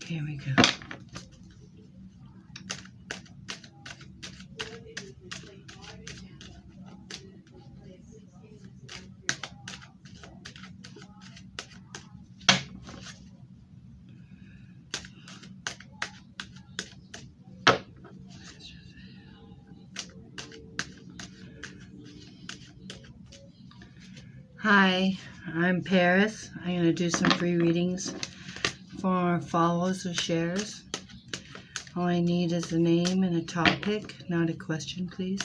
Here we go. Hi, I'm Paris. I'm going to do some free readings for follows or shares. All I need is a name and a topic, not a question, please.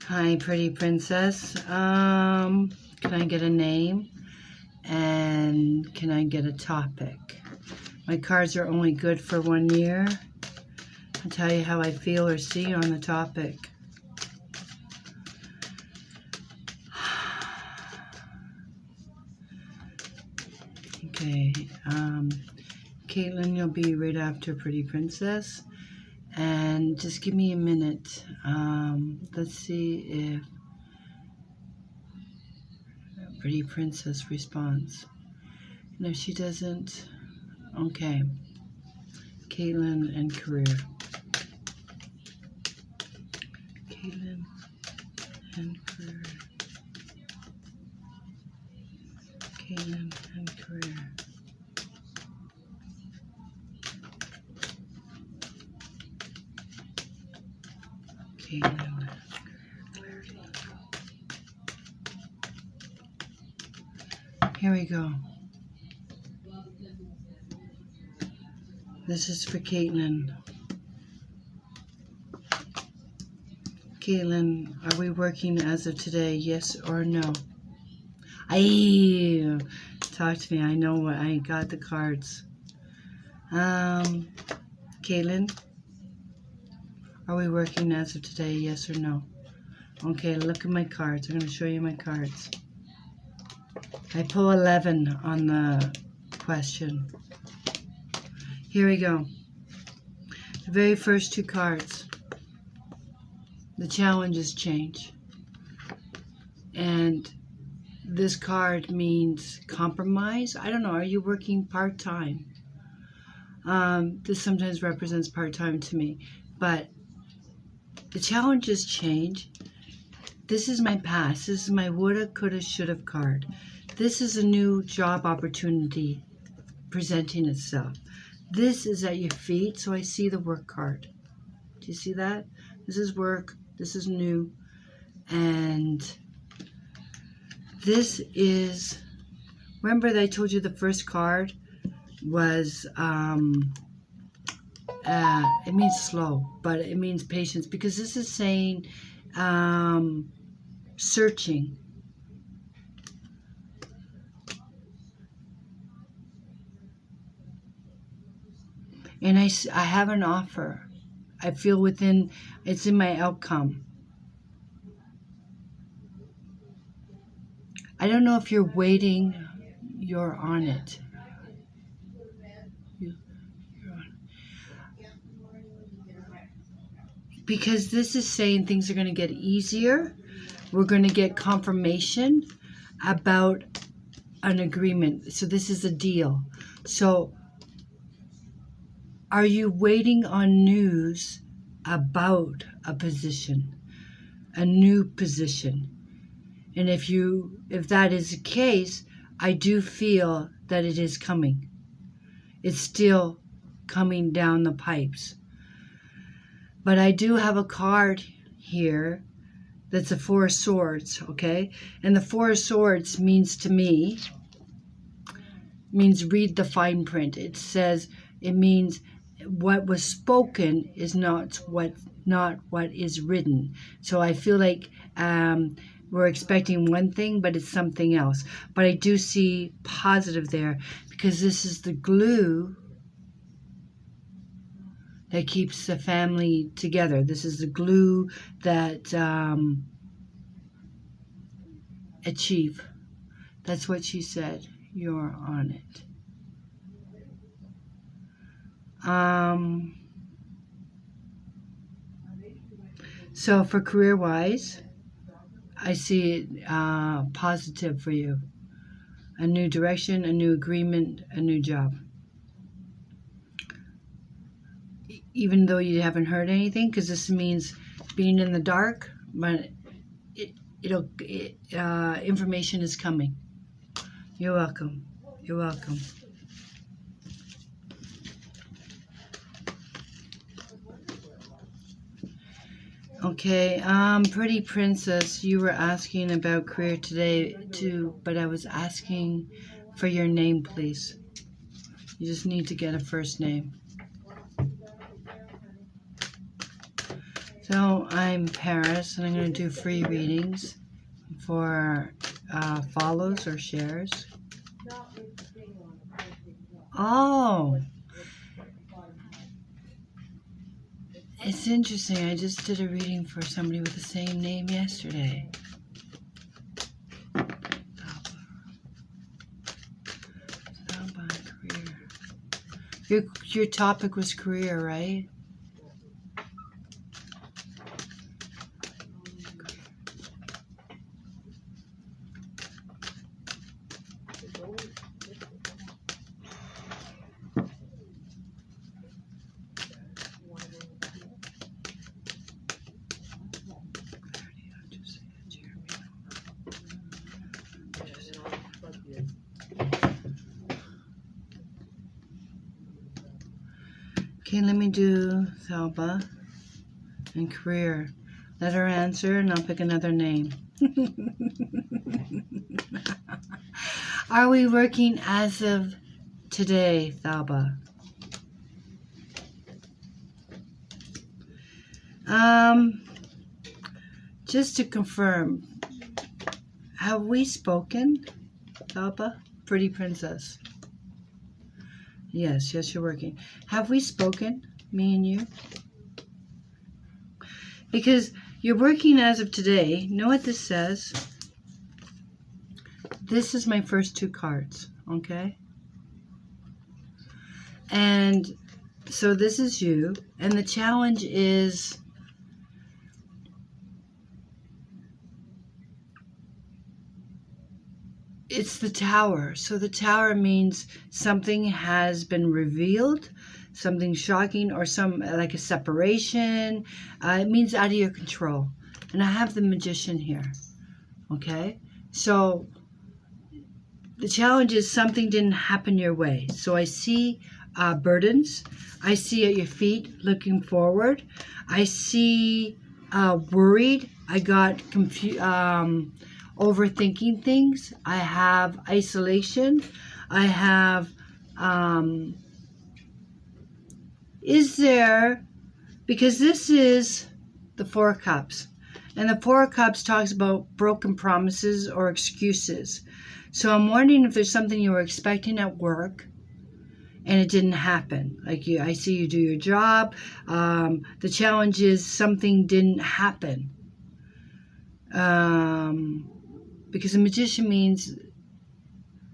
Hi, pretty princess. Can I get a name? And can I get a topic? My cards are only good for 1 year. I'll tell you how I feel or see on the topic. Okay, Caitlin, you'll be right after Pretty Princess. And just give me a minute. Let's see if Pretty Princess responds. And if she doesn't, okay. Caitlin and career. Caitlin and career. Caitlin and career. Caitlin. Here we go. This is for Caitlin. Caitlin, are we working as of today? Yes or no? Aye, talk to me. I know what I got the cards. Caitlin, are we working as of today? Yes or no? Okay, look at my cards. I'm going to show you my cards. I pull 11 on the question. Here we go. The very first 2 cards. The challenges change. And this card means compromise. I don't know. Are you working part-time? This sometimes represents part-time to me. But the challenges change. This is my past. This is my woulda, coulda, shoulda card. This is a new job opportunity presenting itself. This is at your feet, so I see the work card. Do you see that? This is work. This is new. And this is, remember that I told you the first card was, it means slow, but it means patience, because this is saying searching. And I have an offer. I feel within, it's in my outcome. I don't know if you're waiting, you're on it. Because this is saying things are going to get easier. We're going to get confirmation about an agreement. So this is a deal. So are you waiting on news about a position, a new position? And if that is the case, I do feel that it is coming. It's still coming down the pipes. But I do have a card here that's a 4 of Swords, okay? And the 4 of Swords means to me, means read the fine print. It says, it means what was spoken is not what is written. So I feel like we're expecting one thing, but it's something else. But I do see positive there, because this is the glue that keeps the family together. This is the glue that achieve. That's what she said. You're on it. So for career-wise, I see it positive for you. A new direction, a new agreement, a new job. Even though you haven't heard anything, because this means being in the dark, but information is coming. You're welcome. You're welcome. Okay, Pretty Princess, you were asking about career today too, but I was asking for your name, please. You just need to get a first name. So I'm Paris, and I'm going to do free readings for follows or shares. Oh, it's interesting. I just did a reading for somebody with the same name yesterday. Career. Your topic was career, right? Okay, let me do Thalba and career. Let her answer and I'll pick another name. Are we working as of today, Thalba? Just to confirm, have we spoken, Thalba? Pretty Princess. Yes, you're working. Have we spoken, me and you? Because you're working as of today. Know what this says? This is my first two cards, okay? And so this is you. And the challenge is it's the Tower. So the Tower means something has been revealed, something shocking, or some like a separation. It means out of your control. And I have the Magician here. Okay? So the challenge is something didn't happen your way. So I see burdens. I see at your feet looking forward. I see worried. I got overthinking things. I have isolation. I have is there, because this is the Four of Cups, and the Four of Cups talks about broken promises or excuses. So I'm wondering if there's something you were expecting at work and it didn't happen. Like I see you do your job. The challenge is something didn't happen. Because the Magician means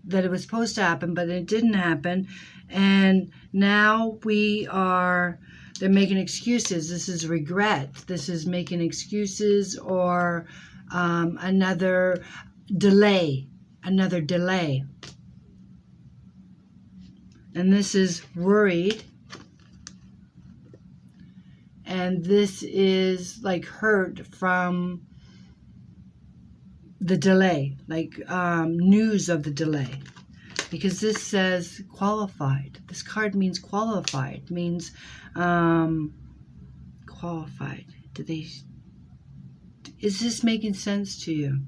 that it was supposed to happen, but it didn't happen. And now they're making excuses. This is regret. This is making excuses or another delay. And this is worried. And this is like hurt from the delay, like news of the delay. Because this says qualified. This card means qualified. Means qualified. Is this making sense to you?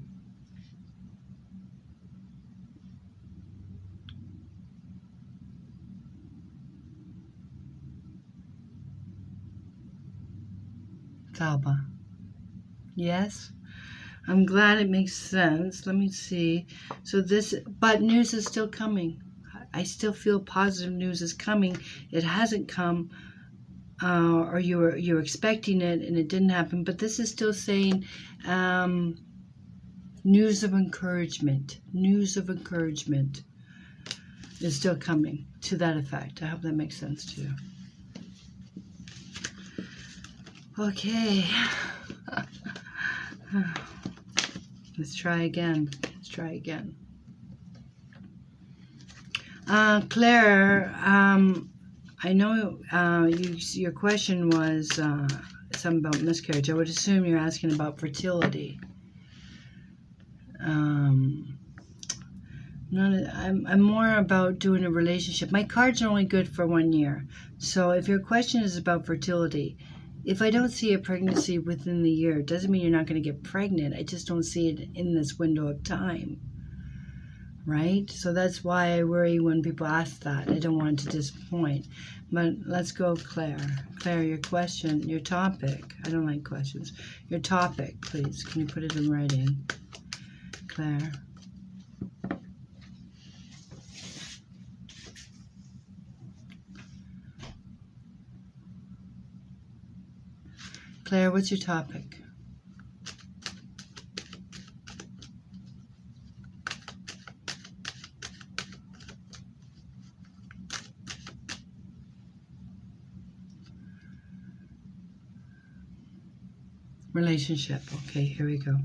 Thalba. Yes? I'm glad it makes sense. Let me see. So but news is still coming. I still feel positive news is coming. It hasn't come, or you're expecting it and it didn't happen. But this is still saying news of encouragement. News of encouragement is still coming to that effect. I hope that makes sense to you. Okay. Let's try again. Let's try again. Claire, I know your question was something about miscarriage. I would assume you're asking about fertility. I'm more about doing a relationship. My cards are only good for 1 year. So if your question is about fertility, if I don't see a pregnancy within the year, it doesn't mean you're not going to get pregnant. I just don't see it in this window of time. Right? So that's why I worry when people ask that. I don't want to disappoint. But let's go, Claire. Claire, your question, your topic. I don't like questions. Your topic, please. Can you put it in writing? Claire. Claire, what's your topic? Relationship. Okay, here we go.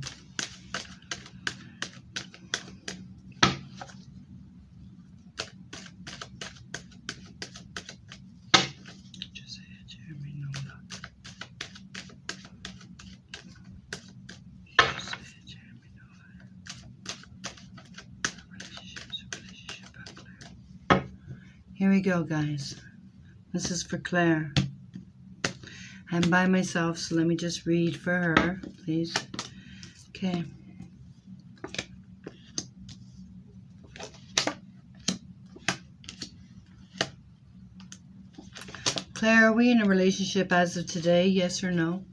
Here we go, guys. This is for Claire. I'm by myself, so let me just read for her, please. Okay. Claire, are we in a relationship as of today? Yes or no?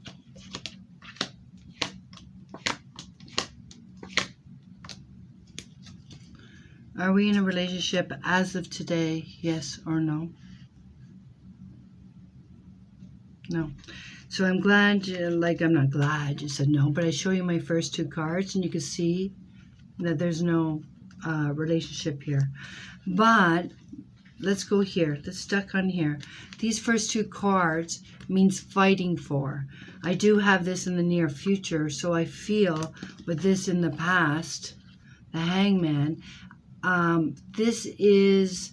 Are we in a relationship as of today? Yes or no? No. So I'm glad, I'm not glad you said no, but I show you my first two cards and you can see that there's no relationship here. But let's go here. Let's stuck on here. These first two cards means fighting for. I do have this in the near future, so I feel with this in the past, the Hangman, this is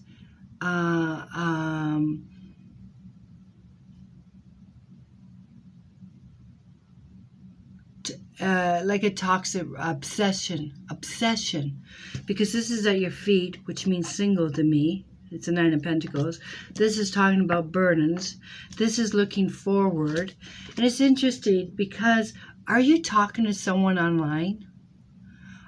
like a toxic obsession, because this is at your feet, which means single to me. It's a Nine of Pentacles. This is talking about burdens. This is looking forward. And it's interesting because are you talking to someone online?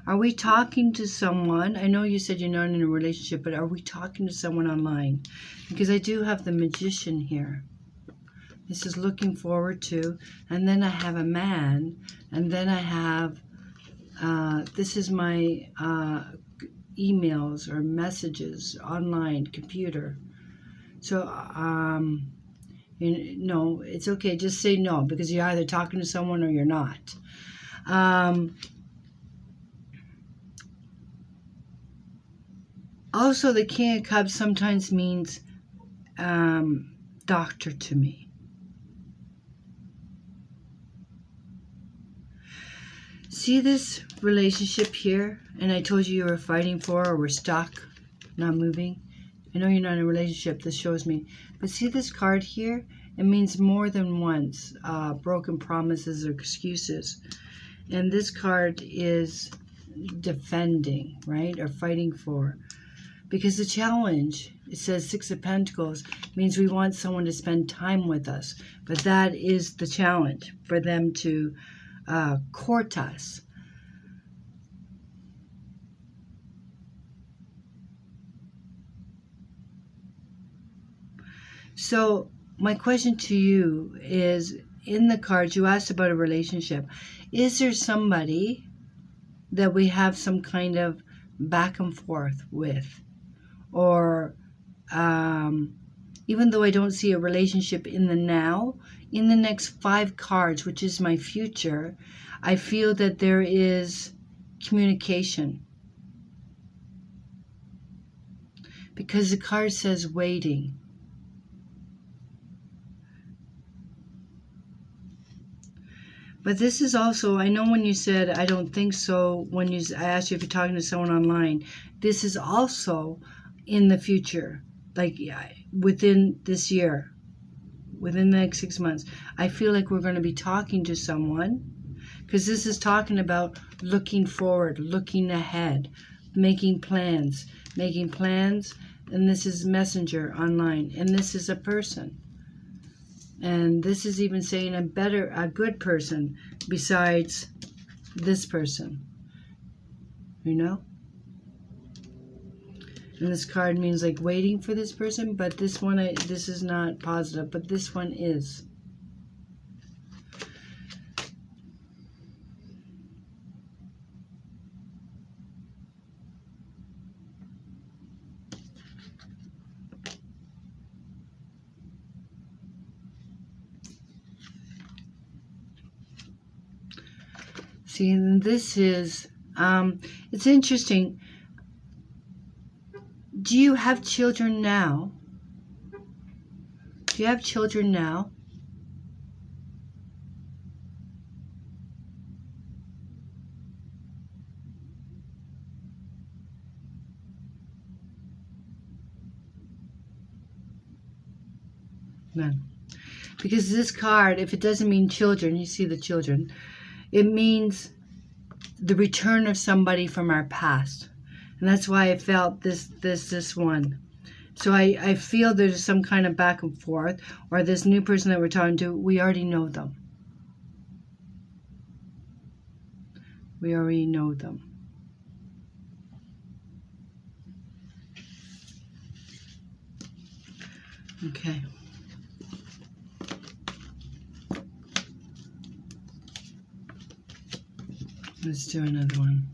Are we talking to someone? I know you said you're not in a relationship, but are we talking to someone online? Because I do have the Magician here. This is looking forward to. And then I have a man. And then I have, this is my emails or messages online, computer. So, no, it's okay. Just say no, because you're either talking to someone or you're not. Also, the King of Cups sometimes means doctor to me. See this relationship here? And I told you were fighting for or were stuck, not moving. I know you're not in a relationship, this shows me. But see this card here? It means more than once, broken promises or excuses. And this card is defending, right? Or fighting for. Because the challenge, it says Six of Pentacles, means we want someone to spend time with us. But that is the challenge, for them to court us. So my question to you is, in the cards, you asked about a relationship. Is there somebody that we have some kind of back and forth with? Or even though I don't see a relationship in the now, in the next 5 cards, which is my future, I feel that there is communication. Because the card says waiting. But this is also, I know when you said, I don't think so, when I asked you if you're talking to someone online, this is also in the future, like within this year, within the next 6 months. I feel like we're going to be talking to someone, because this is talking about looking forward, looking ahead, making plans, and this is messenger online, and this is a person. And this is even saying a good person besides this person, you know? And this card means like waiting for this person, but this one, this is not positive, but this one is. See, and this is, it's interesting. Do you have children now? Do you have children now? None. Because this card, if it doesn't mean children, you see the children, it means the return of somebody from our past. And that's why I felt this one. So I feel there's some kind of back and forth, or this new person that we're talking to, we already know them. We already know them. Okay. Let's do another one.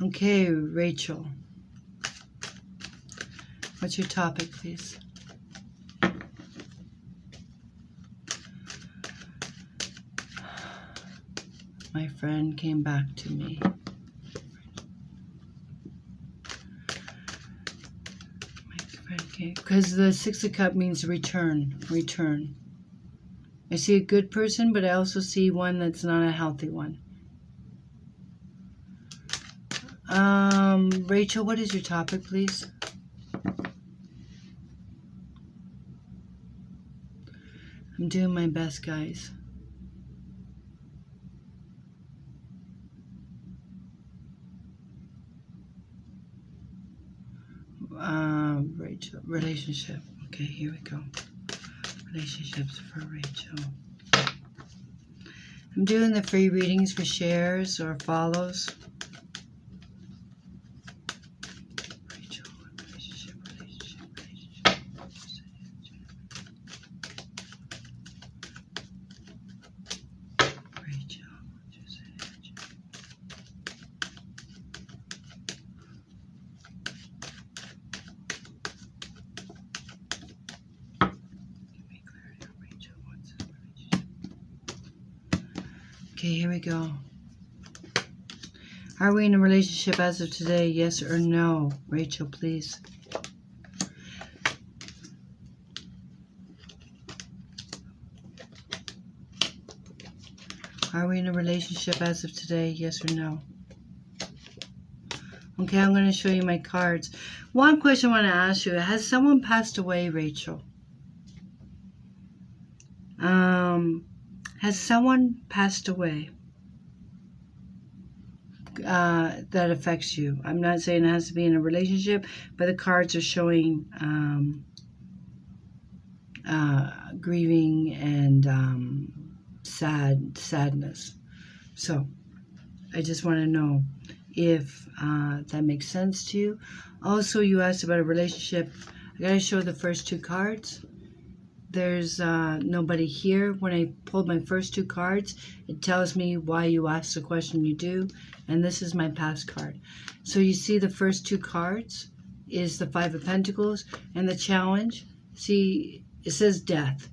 Okay, Rachel. What's your topic, please? My friend came back to me. Because the Six of Cups means return. I see a good person, but I also see one that's not a healthy one. Rachel, what is your topic, please? I'm doing my best, guys. Rachel, relationship. Okay, here we go. Relationships for Rachel. I'm doing the free readings for shares or follows. Rachel, relationship. Rachel. Okay, here we go. Are we in a relationship as of today? Yes or no? Rachel, please. Are we in a relationship as of today? Yes or no? Okay, I'm going to show you my cards. One question I want to ask you. Has someone passed away, Rachel? Has someone passed away that affects you? I'm not saying it has to be in a relationship, but the cards are showing grieving and sadness. So I just want to know if that makes sense to you. Also, you asked about a relationship. I got to show the first two cards. There's nobody here. When I pulled my first two cards, it tells me why you asked the question you do, and this is my past card. So you see the first two cards is the Five of Pentacles and the challenge. See, it says death,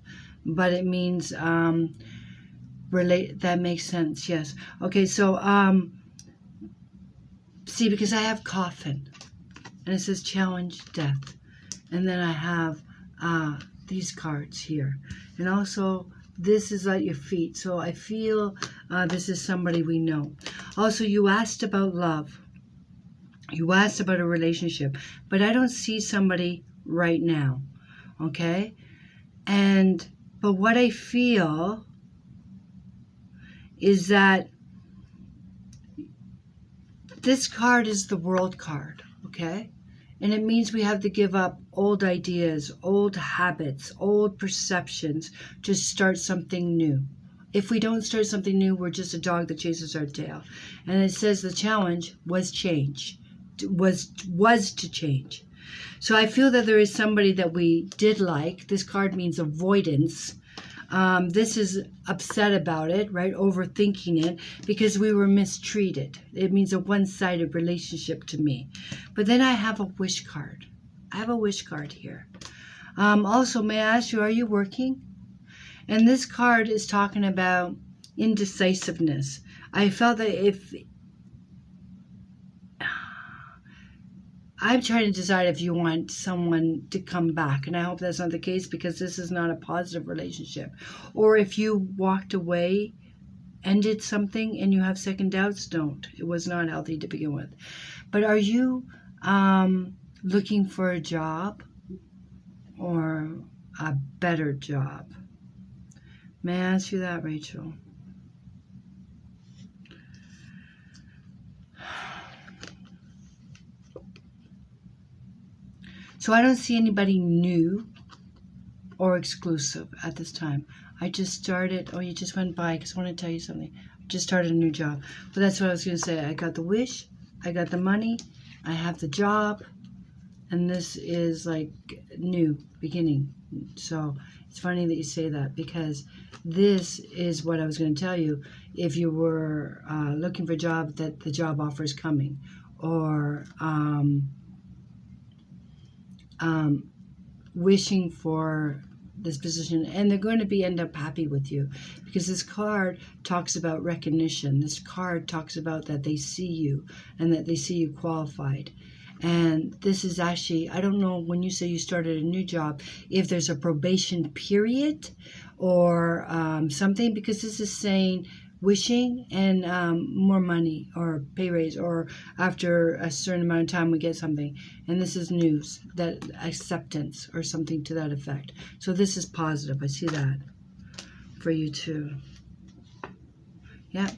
but it means relate. That makes sense, yes. Okay, so see, because I have coffin, and it says challenge, death, and then I have these cards here, and also this is at your feet. So I feel this is somebody we know. Also, you asked about love. You asked about a relationship, but I don't see somebody right now. Okay? But what I feel is that this card is the World card, okay? And it means we have to give up old ideas, old habits, old perceptions to start something new. If we don't start something new, we're just a dog that chases our tail. And it says the challenge was change, was to change. So I feel that there is somebody that we did like. This card means avoidance. This is upset about it, right? Overthinking it because we were mistreated. It means a one-sided relationship to me. But then I have a wish card. I have a wish card here. Also, may I ask you, are you working? And this card is talking about indecisiveness. I felt that if I'm trying to decide if you want someone to come back, and I hope that's not the case because this is not a positive relationship. Or if you walked away, ended something, and you have second doubts, don't. It was not healthy to begin with. But are you looking for a job or a better job? May I ask you that, Rachel? So I don't see anybody new or exclusive at this time. I just started, oh, you just went by because I want to tell you something. I just started a new job. But that's what I was going to say. I got the wish, I got the money, I have the job, and this is like new beginning. So it's funny that you say that because this is what I was going to tell you. If you were looking for a job, that the job offer is coming, or wishing for this position, and they're going to end up happy with you because this card talks about recognition. This card talks about that they see you and that they see you qualified. And this is actually, I don't know, when you say you started a new job, if there's a probation period or something, because this is saying wishing and more money or pay raise, or after a certain amount of time we get something. And this is news, that acceptance or something to that effect. So this is positive. I see that for you too. Yeah.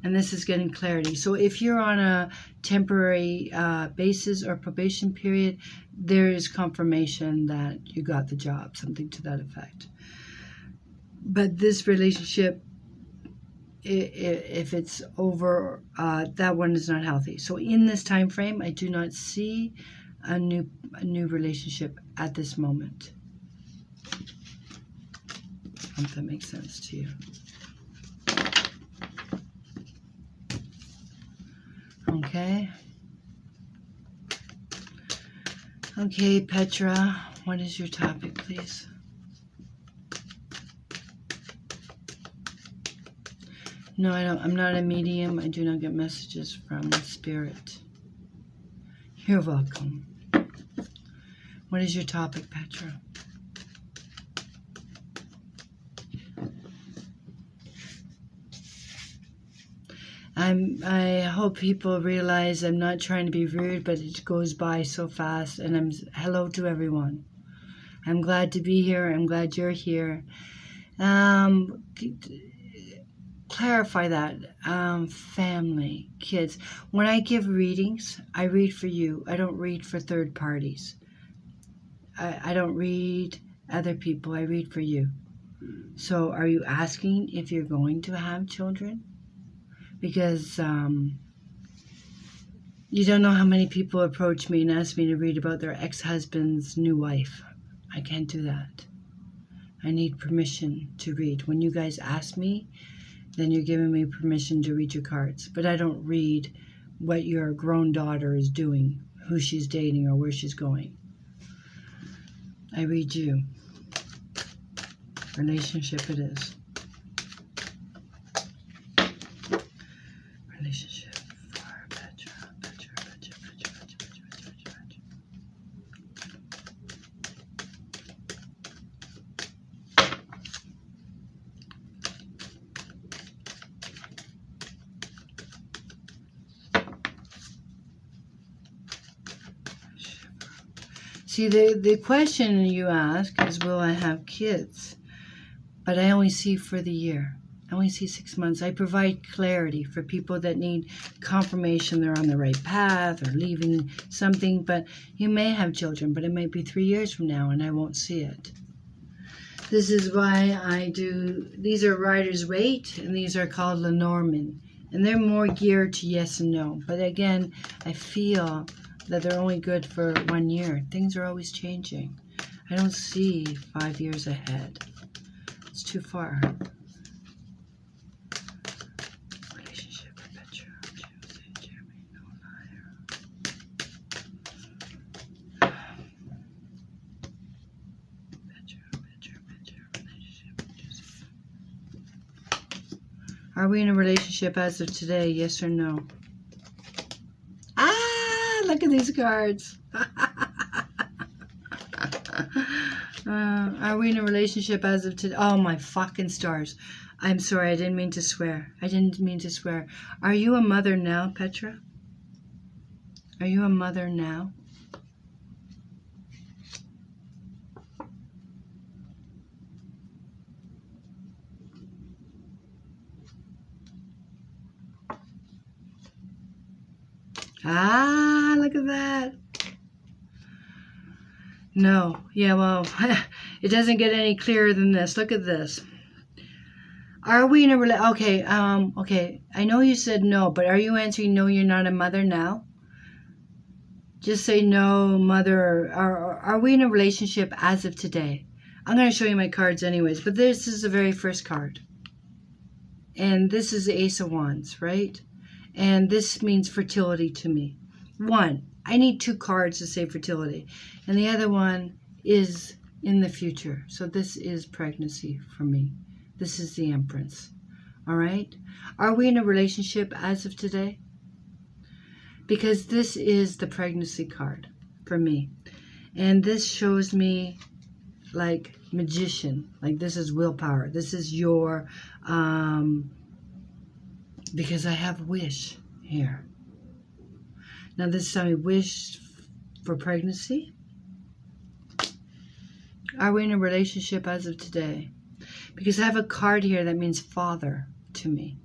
And this is getting clarity. So if you're on a temporary basis or probation period, there is confirmation that you got the job, something to that effect. But this relationship, if it's over, that one is not healthy. So in this time frame, I do not see a new relationship at this moment. I hope that makes sense to you. Okay. Okay, Petra, what is your topic, please? No, I don't. I'm not a medium. I do not get messages from spirit. You're welcome. What is your topic, Petra? I hope people realize I'm not trying to be rude, but it goes by so fast. And hello to everyone. I'm glad to be here. I'm glad you're here. Clarify that. Family, kids. When I give readings, I read for you. I don't read for third parties. I don't read other people. I read for you. So are you asking if you're going to have children? Because you don't know how many people approach me and ask me to read about their ex-husband's new wife. I can't do that. I need permission to read. When you guys ask me, then you're giving me permission to read your cards. But I don't read what your grown daughter is doing, who she's dating, or where she's going. I read you. Relationship it is. Relationship for Petra. See, the question you ask is, will I have kids? But I only see for the year. I only see 6 months. I provide clarity for people that need confirmation they're on the right path or leaving something. But you may have children, but it might be 3 years from now and I won't see it. This is why I do, these are Rider's Waite, and these are called Lenormand. And they're more geared to yes and no. But again, I feel that they're only good for 1 year. Things are always changing. I don't see 5 years ahead. It's too far. Relationship with Petra, Tuesday, Jeremy, no liar. Petra, relationship with Tuesday. Are we in a relationship as of today? Yes or no? Ah, look at these cards. Are we in a relationship as of today? Oh, my fucking stars. I'm sorry, I didn't mean to swear. I didn't mean to swear. Are you a mother now, Petra? Are you a mother now? Ah, look at that. No. Yeah, well, it doesn't get any clearer than this. Look at this. Are we in a okay, okay. I know you said no, but are you answering no, you're not a mother now? Just say no, mother. Are we in a relationship as of today? I'm going to show you my cards anyways, but this is the very first card. And this is the Ace of Wands, right? And this means fertility to me. One, I need 2 cards to say fertility. And the other one is in the future. So this is pregnancy for me. This is the Empress. All right? Are we in a relationship as of today? Because this is the pregnancy card for me. And this shows me like magician. Like this is willpower. This is your, because I have wish here. Now this time I wish for pregnancy. Are we in a relationship as of today? Because I have a card here that means father to me.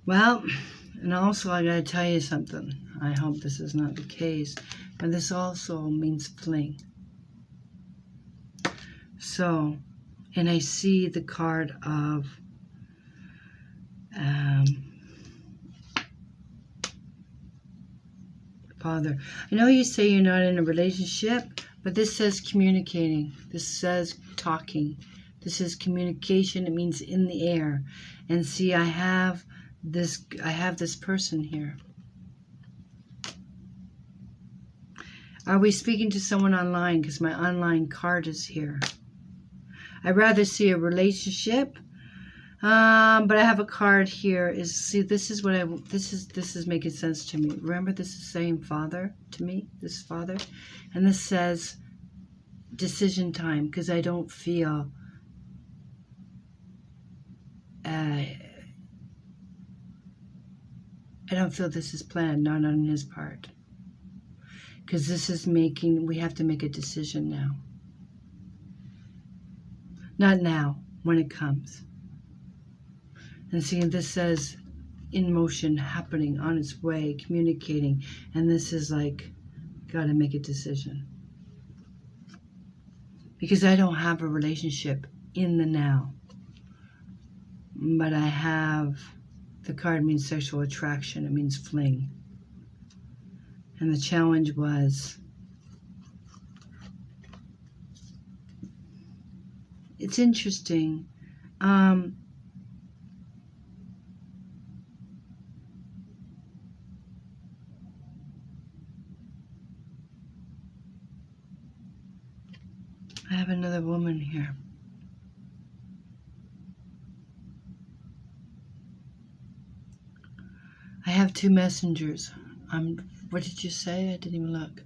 Well, and also I gotta tell you something. I hope this is not the case, but this also means fling. So, and I see the card of father. I know you say you're not in a relationship, but this says communicating. This says talking. This is communication. It means in the air. And see, I have this person here. Are we speaking to someone online? Because my online card is here. I'd rather see a relationship. But I have a card here. See, this is what this is making sense to me. Remember, this is saying father to me, this father, and this says decision time, because I don't feel this is planned, not on his part, because this is we have to make a decision now, not now, when it comes. And see, this says in motion, happening, on its way, communicating. And this is like, got to make a decision. Because I don't have a relationship in the now. But I have, the card means sexual attraction. It means fling. And the challenge was, it's interesting. I have another woman here. I have 2 messengers. What did you say? I didn't even look.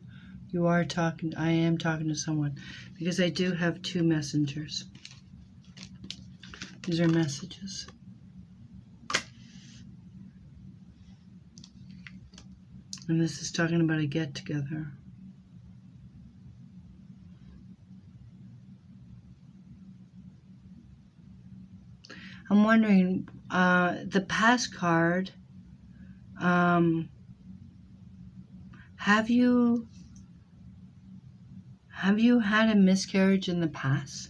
You are talking. I am talking to someone. Because I do have 2 messengers. These are messages. And this is talking about a get-together. I'm wondering, the past card, have you had a miscarriage in the past?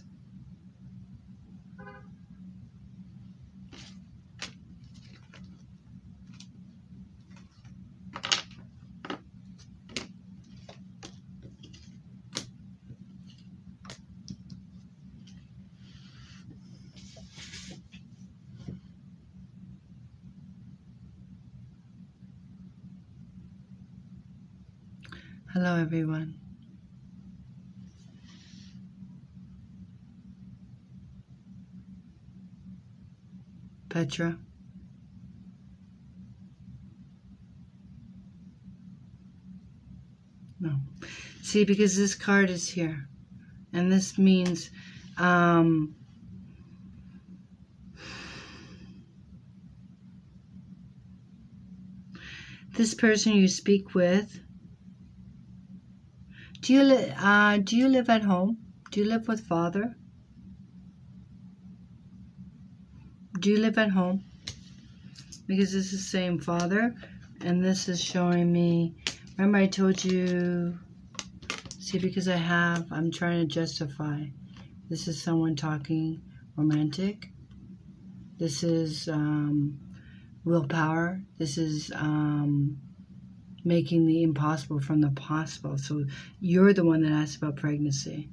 Hello, everyone. Petra. No. See, because this card is here. And this means this person you speak with, do you live at home? Do you live with Father? Do you live at home? Because this is saying Father, and this is showing me, remember I told you, see, because I'm trying to justify. This is someone talking romantic. This is willpower. This is making the impossible from the possible. So you're the one that asked about pregnancy.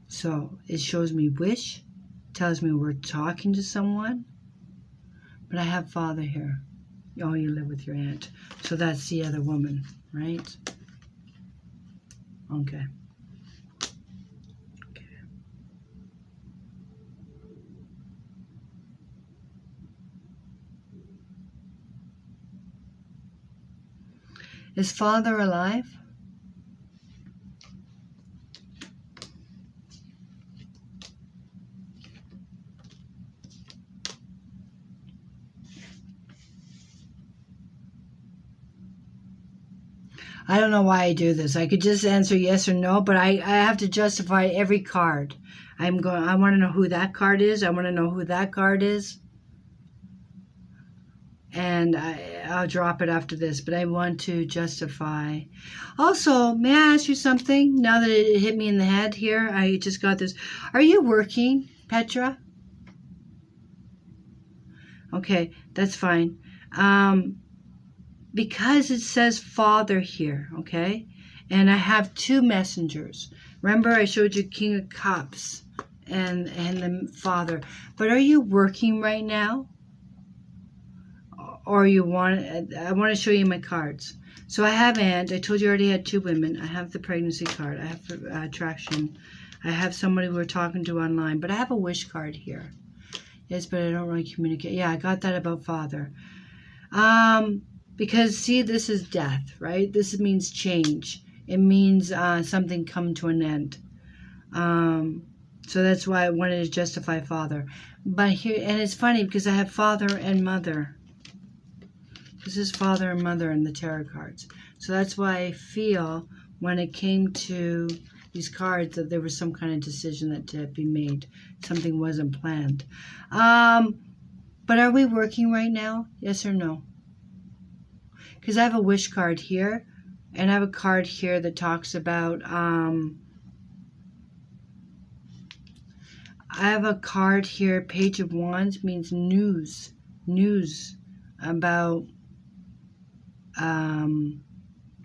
So it shows me wish, tells me we're talking to someone, but I have Father here. Oh, you live with your aunt. So that's the other woman, right? Okay. Is Father alive? I don't know why I do this. I could just answer yes or no, but I have to justify every card. I want to know who that card is. I want to know who that card is. And I'll drop it after this, but I want to justify. Also, may I ask you something? Now that it hit me in the head here, I just got this. Are you working, Petra? Okay, that's fine. Because it says Father here, okay? And I have two messengers. Remember I showed you King of Cups and the Father. But are you working right now? Or I want to show you my cards. So I have Aunt. I told you I already had two women. I have the pregnancy card. I have attraction. I have somebody we're talking to online. But I have a wish card here. Yes, but I don't really communicate. Yeah, I got that about Father. Because, see, this is death, right? This means change. It means something come to an end. So that's why I wanted to justify Father. But here, and it's funny because I have Father and Mother. This is Father and Mother in the tarot cards. So that's why I feel when it came to these cards that there was some kind of decision that had to be made. Something wasn't planned. But are we working right now? Yes or no? Because I have a wish card here, and I have a card here that talks about, I have a card here, Page of Wands means news about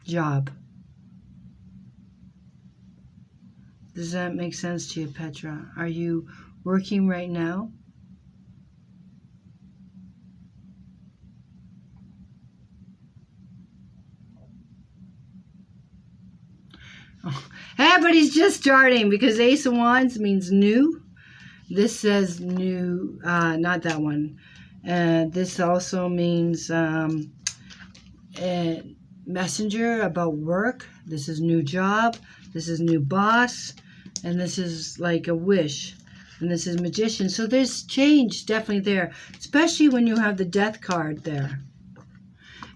job. Does that make sense to you, Petra? Are you working right now? Oh, everybody's just starting because Ace of Wands means new. This says new, not that one. This also means messenger about work. This is new job. This is new boss. And this is like a wish. And this is Magician. So there's change definitely there, especially when you have the Death card there.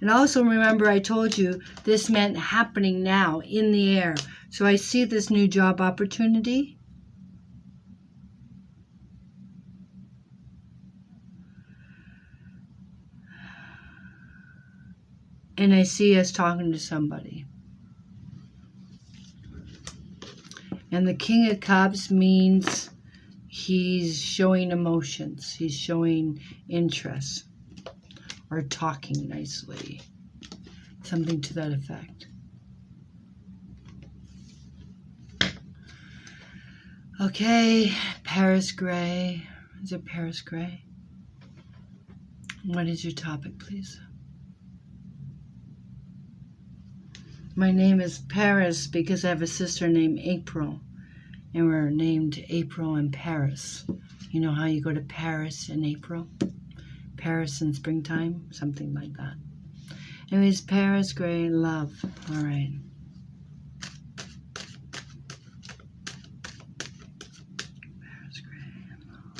And also remember, I told you this meant happening now, in the air. So I see this new job opportunity. And I see us talking to somebody. And the King of Cups means he's showing emotions. He's showing interest. Or talking nicely. Something to that effect. Okay, Paris Grey. Is it Paris Grey? What is your topic, please? My name is Paris because I have a sister named April. And we're named April in Paris. You know how you go to Paris in April? Paris in springtime? Something like that. Anyways, Paris Grey, love. All right. Paris Grey, love.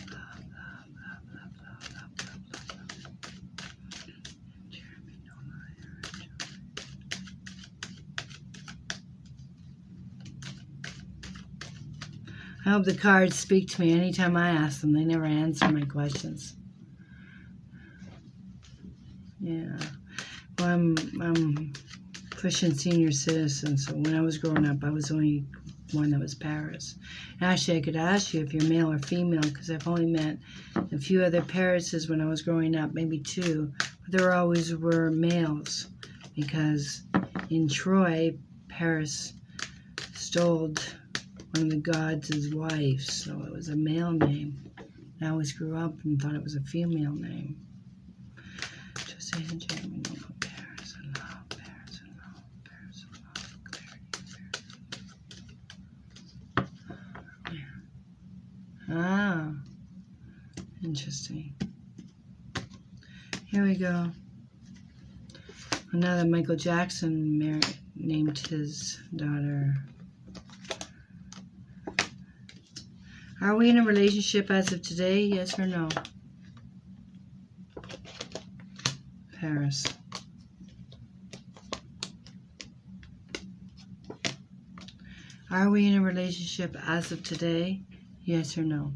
Love, love, love, love, love, love, love, love, love. Jeremy, no liar. I hope the cards speak to me anytime I ask them. They never answer my questions. Yeah. Well, I'm Christian senior citizen, so when I was growing up, I was the only one that was Paris. Actually, I could ask you if you're male or female, because I've only met a few other Parises when I was growing up, maybe two, but there always were males, because in Troy, Paris stole one of the gods' wives, so it was a male name. I always grew up and thought it was a female name. Jose and Jamie, no, Paris and love, Paris and love, Paris and love, clarity, Paris. Ah, interesting. Here we go. Now that Michael Jackson named his daughter. Are we in a relationship as of today? Yes or no? Paris. Are we in a relationship as of today? Yes or no?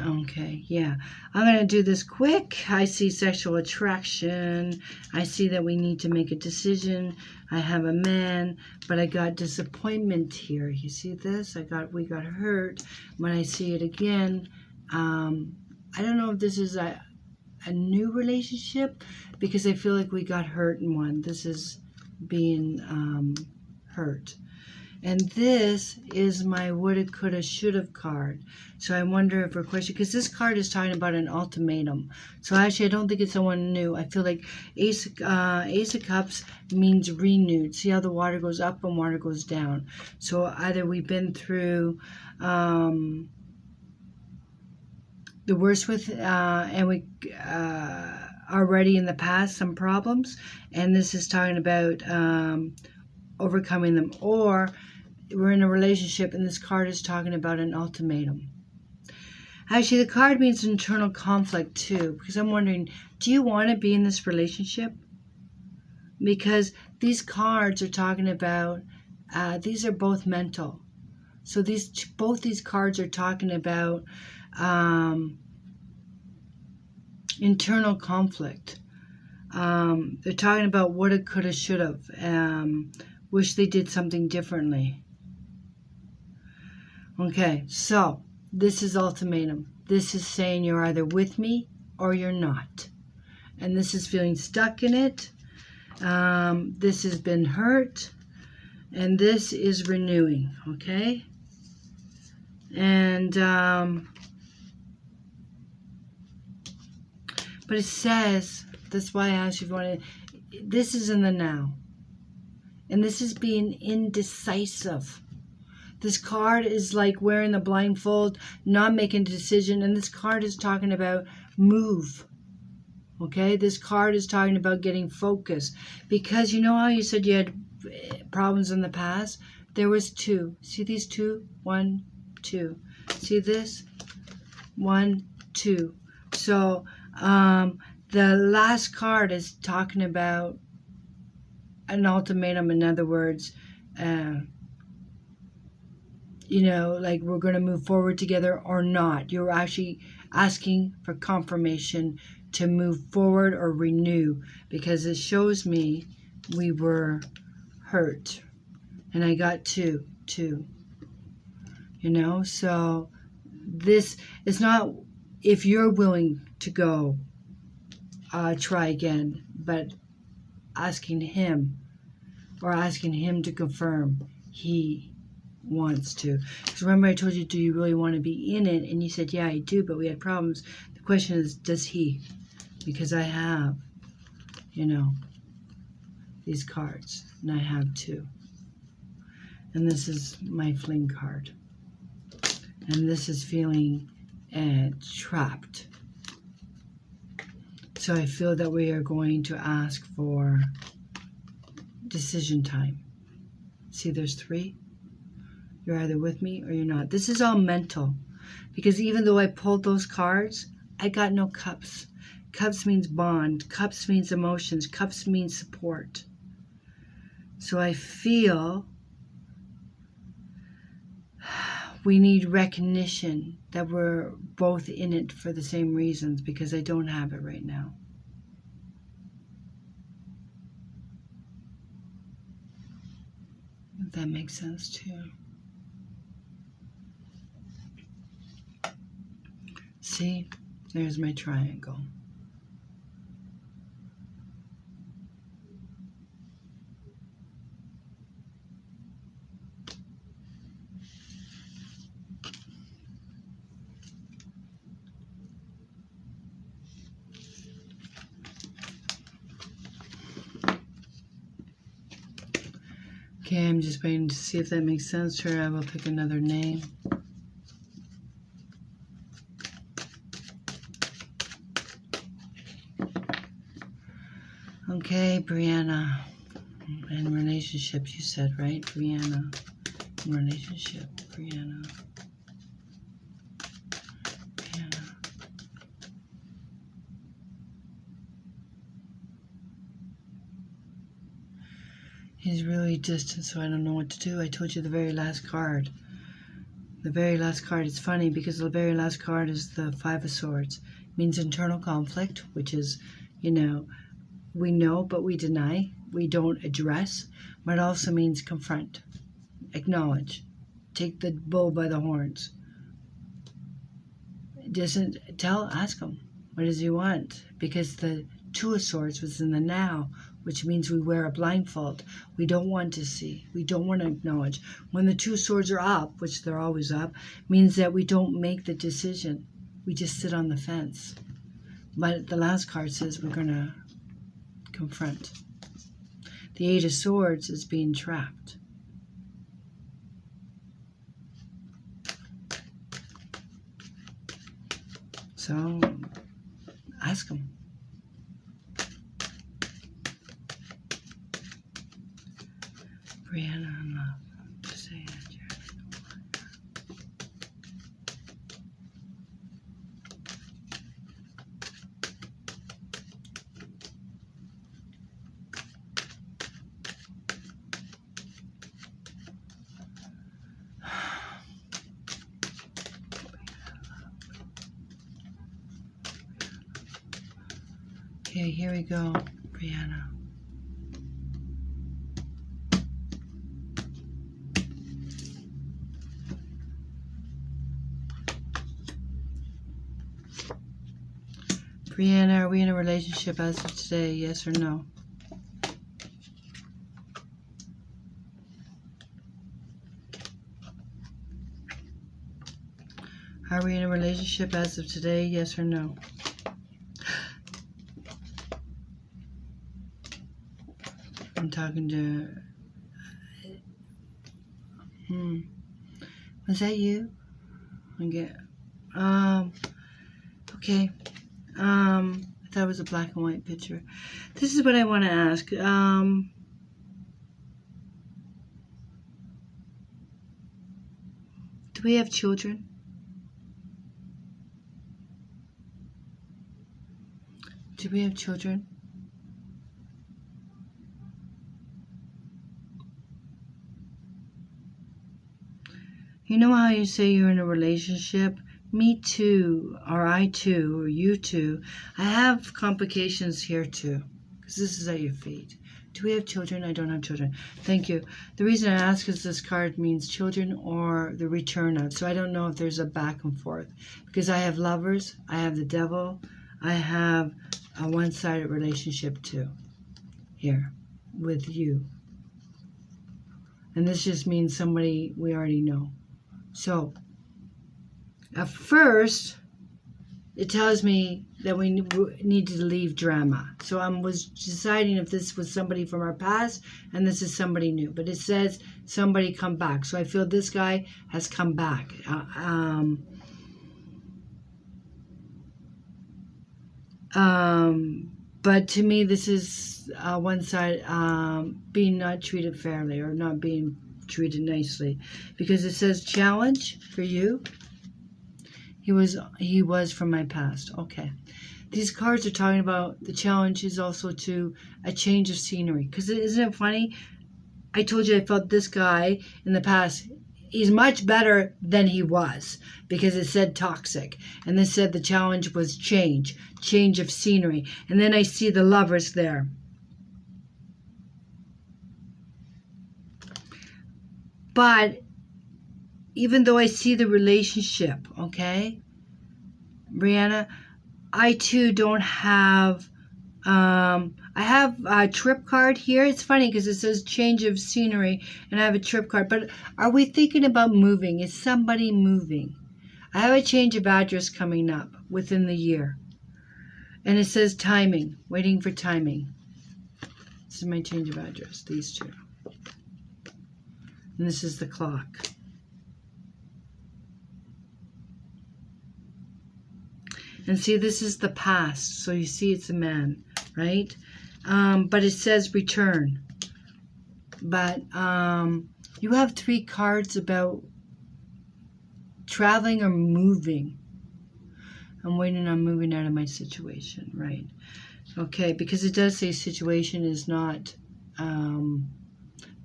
Okay, yeah. I'm going to do this quick. I see sexual attraction. I see that we need to make a decision. I have a man, but I got disappointment here. You see this? We got hurt. When I see it again, I don't know if this is a new relationship, because I feel like we got hurt in one. This is being hurt. And this is my woulda, coulda, shoulda card. So I wonder if we're questioning, because this card is talking about an ultimatum. So actually, I don't think it's someone new. I feel like Ace of Cups means renewed. See how the water goes up and water goes down. So either we've been through the worst with, and we already in the past some problems, and this is talking about overcoming them, or we're in a relationship and this card is talking about an ultimatum. Actually, the card means internal conflict too, because I'm wondering, do you want to be in this relationship? Because these cards are talking about, these are both mental. So both these cards are talking about internal conflict. They're talking about woulda, coulda, shoulda. Wish they did something differently. Okay, so this is ultimatum. This is saying you're either with me or you're not. And this is feeling stuck in it. This has been hurt. And this is renewing, okay? And, but it says, that's why I asked you if you wanted, this is in the now. And this is being indecisive. This card is like wearing the blindfold, not making a decision. And this card is talking about move. Okay? This card is talking about getting focused. Because you know how you said you had problems in the past? There was two. See these two? 1, 2. See this? 1, 2. So the last card is talking about an ultimatum. In other words, you know, like we're going to move forward together or not. You're actually asking for confirmation to move forward or renew, because it shows me we were hurt. And I got two, you know. So this is not if you're willing to go try again, but asking him, or asking him to confirm he wants to. Because remember I told you, do you really want to be in it? And you said, yeah, I do, but we had problems. The question is, does he? Because I have, you know, these cards, and I have two. And this is my fling card. And this is feeling trapped. So I feel that we are going to ask for decision time. See, there's 3. You're either with me or you're not. This is all mental. Because even though I pulled those cards, I got no cups. Cups means bond. Cups means emotions. Cups means support. So I feel we need recognition that we're both in it for the same reasons, because I don't have it right now. If that makes sense too. See, there's my triangle. Okay, I'm just waiting to see if that makes sense to her. I will pick another name. Okay, Brianna. In relationships, you said, right? Brianna. In relationship, Brianna. Brianna. He's really distant, so I don't know what to do. I told you the very last card. The very last card. It's funny because the very last card is the 5 of Swords. It means internal conflict, which is, you know, we know but we deny. We don't address. But it also means confront. Acknowledge. Take the bull by the horns. Doesn't tell, ask him. What does he want? Because the 2 of Swords was in the now, which means we wear a blindfold. We don't want to see. We don't want to acknowledge. When the 2 swords are up, which they're always up, means that we don't make the decision. We just sit on the fence. But the last card says we're going to confront. The 8 of Swords is being trapped. So, ask him. Brianna in love. Say it, okay, here we go, Brianna. Brianna, are we in a relationship as of today, yes or no? Are we in a relationship as of today, yes or no? I'm talking to... Was that you? Okay. Okay. I thought it was a black and white picture. This is what I want to ask. we have children? Do we have children? You know how you say you're in a relationship? Me too, or I too, or you too. I have complications here too, because this is at your feet. Do we have children? I don't have children. Thank you. The reason I ask is this card means children or the return of. So I don't know if there's a back and forth, because I have lovers, I have the devil, I have a one-sided relationship too, here, with you. And this just means somebody we already know. So, at first, it tells me that we need to leave drama. So I was deciding if this was somebody from our past and this is somebody new. But it says somebody come back. So I feel this guy has come back. But to me, this is one side being not treated fairly or not being treated nicely, because it says challenge for you. He was from my past. Okay. These cards are talking about the challenge is also to a change of scenery. Because isn't it funny? I told you I felt this guy in the past, he's much better than he was, because it said toxic. And this said the challenge was change of scenery. And then I see the lovers there. But even though I see the relationship, okay, Brianna, I too don't have, I have a trip card here. It's funny because it says change of scenery and I have a trip card. But are we thinking about moving? Is somebody moving? I have a change of address coming up within the year. And it says timing, waiting for timing. This is my change of address, these two. And this is the clock. And see, this is the past. So you see it's a man, right? But it says return. But you have 3 cards about traveling or moving. I'm waiting on moving out of my situation, right? Okay, because it does say situation is not,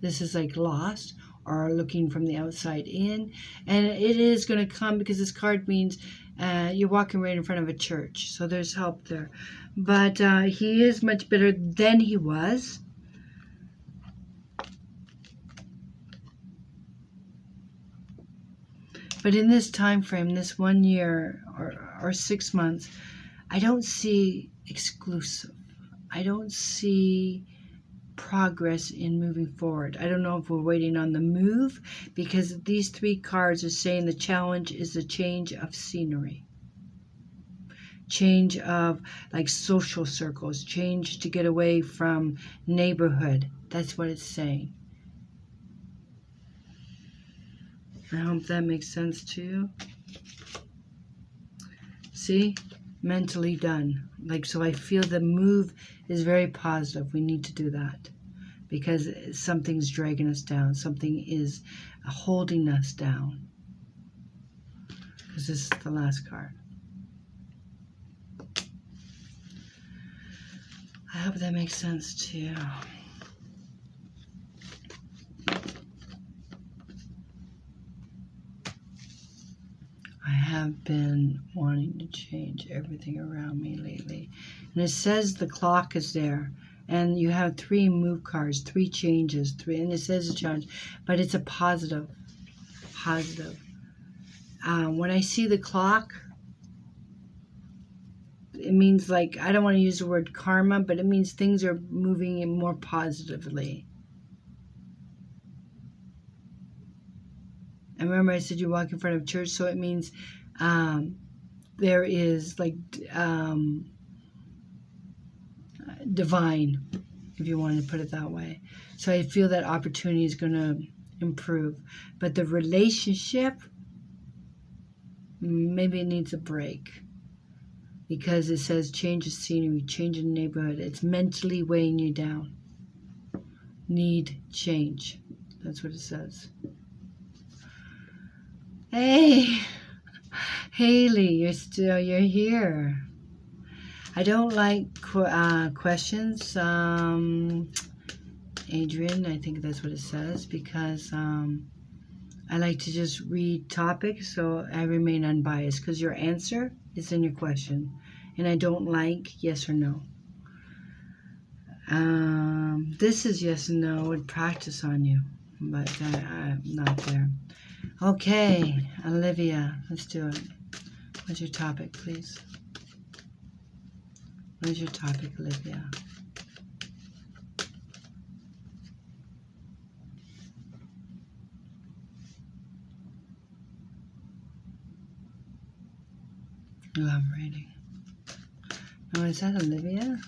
this is like lost or looking from the outside in. And it is going to come because this card means you're walking right in front of a church. So there's help there. But he is much better than he was. But in this time frame, this 1 year or 6 months, I don't see exclusive. I don't see progress in moving forward. I don't know if we're waiting on the move, because these 3 cards are saying the challenge is a change of scenery. Change of like social circles, change to get away from neighborhood. That's what it's saying. I hope that makes sense to you. See? Mentally done. Like, so I feel the move is very positive. We need to do that because something's dragging us down. Something is holding us down. Because this is the last card. I hope that makes sense to you. I have been wanting to change everything around me lately. And it says the clock is there. And you have 3 move cards, 3 changes, 3, and it says a challenge. But it's a positive. Positive. When I see the clock, it means like, I don't want to use the word karma, but it means things are moving in more positively. And remember I said you walk in front of church, so it means there is like divine, if you want to put it that way. So I feel that opportunity is going to improve. But the relationship, maybe it needs a break. Because it says change of scenery, change in the neighborhood. It's mentally weighing you down. Need change. That's what it says. Hey, Haley, you're here. I don't like questions, Adrian. I think that's what it says because I like to just read topics, so I remain unbiased because your answer is in your question, and I don't like yes or no. This is yes and no with practice on you, but I'm not there. Okay, Olivia, let's do it. What's your topic, please? What is your topic, Olivia? Love reading. Oh, is that Olivia?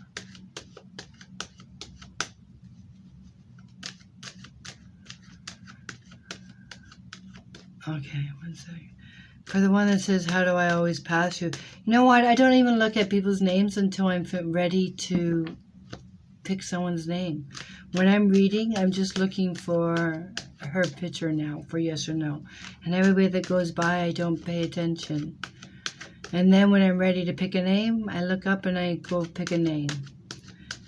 Okay, one second. For the one that says, how do I always pass you? You know what? I don't even look at people's names until I'm ready to pick someone's name. When I'm reading, I'm just looking for her picture now, for yes or no. And everybody that goes by, I don't pay attention. And then when I'm ready to pick a name, I look up and I go pick a name.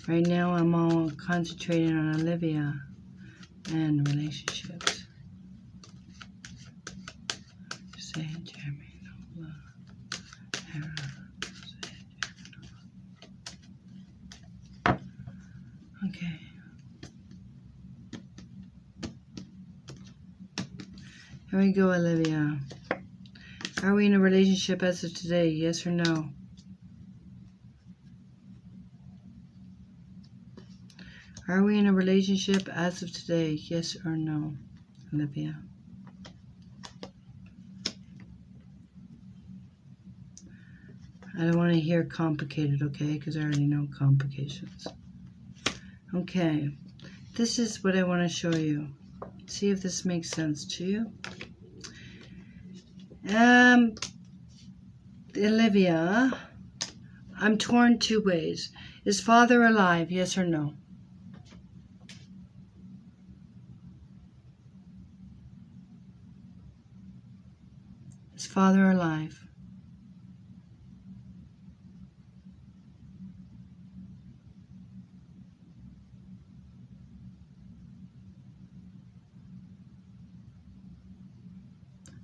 Right now, I'm all concentrating on Olivia and relationships. Say Jeremy, Nola, Hera. Okay. Here we go, Olivia. Are we in a relationship as of today? Yes or no? Are we in a relationship as of today? Yes or no, Olivia? I don't want to hear complicated, okay? Because I already know complications. Okay. This is what I want to show you. See if this makes sense to you. Olivia, I'm torn two ways. Is father alive? Yes or no? Is father alive?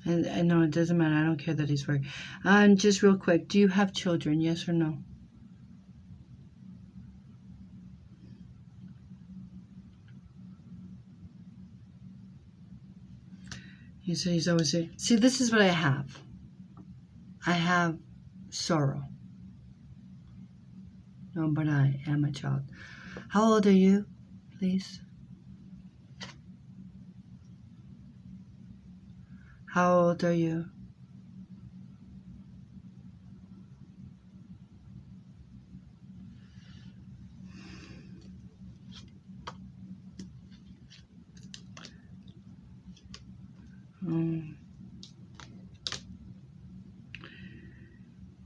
And no, it doesn't matter. I don't care that he's working. And just real quick, do you have children? Yes or no? He said he's always saying, see, this is what I have. I have sorrow. No, but I am a child. How old are you, please? How old are you?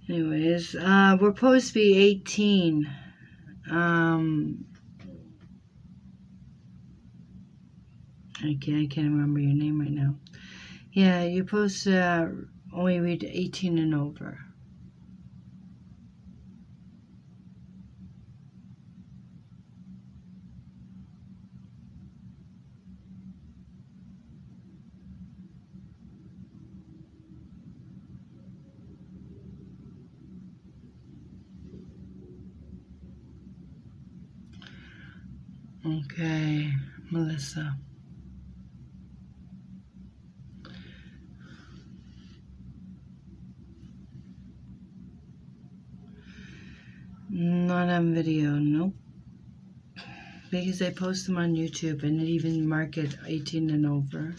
Anyways, we're supposed to be 18. I can't remember your name right now. Yeah, you're supposed to only read 18 and over. Okay, Melissa. Not on video, nope. Because I post them on YouTube and it even mark it 18 and over.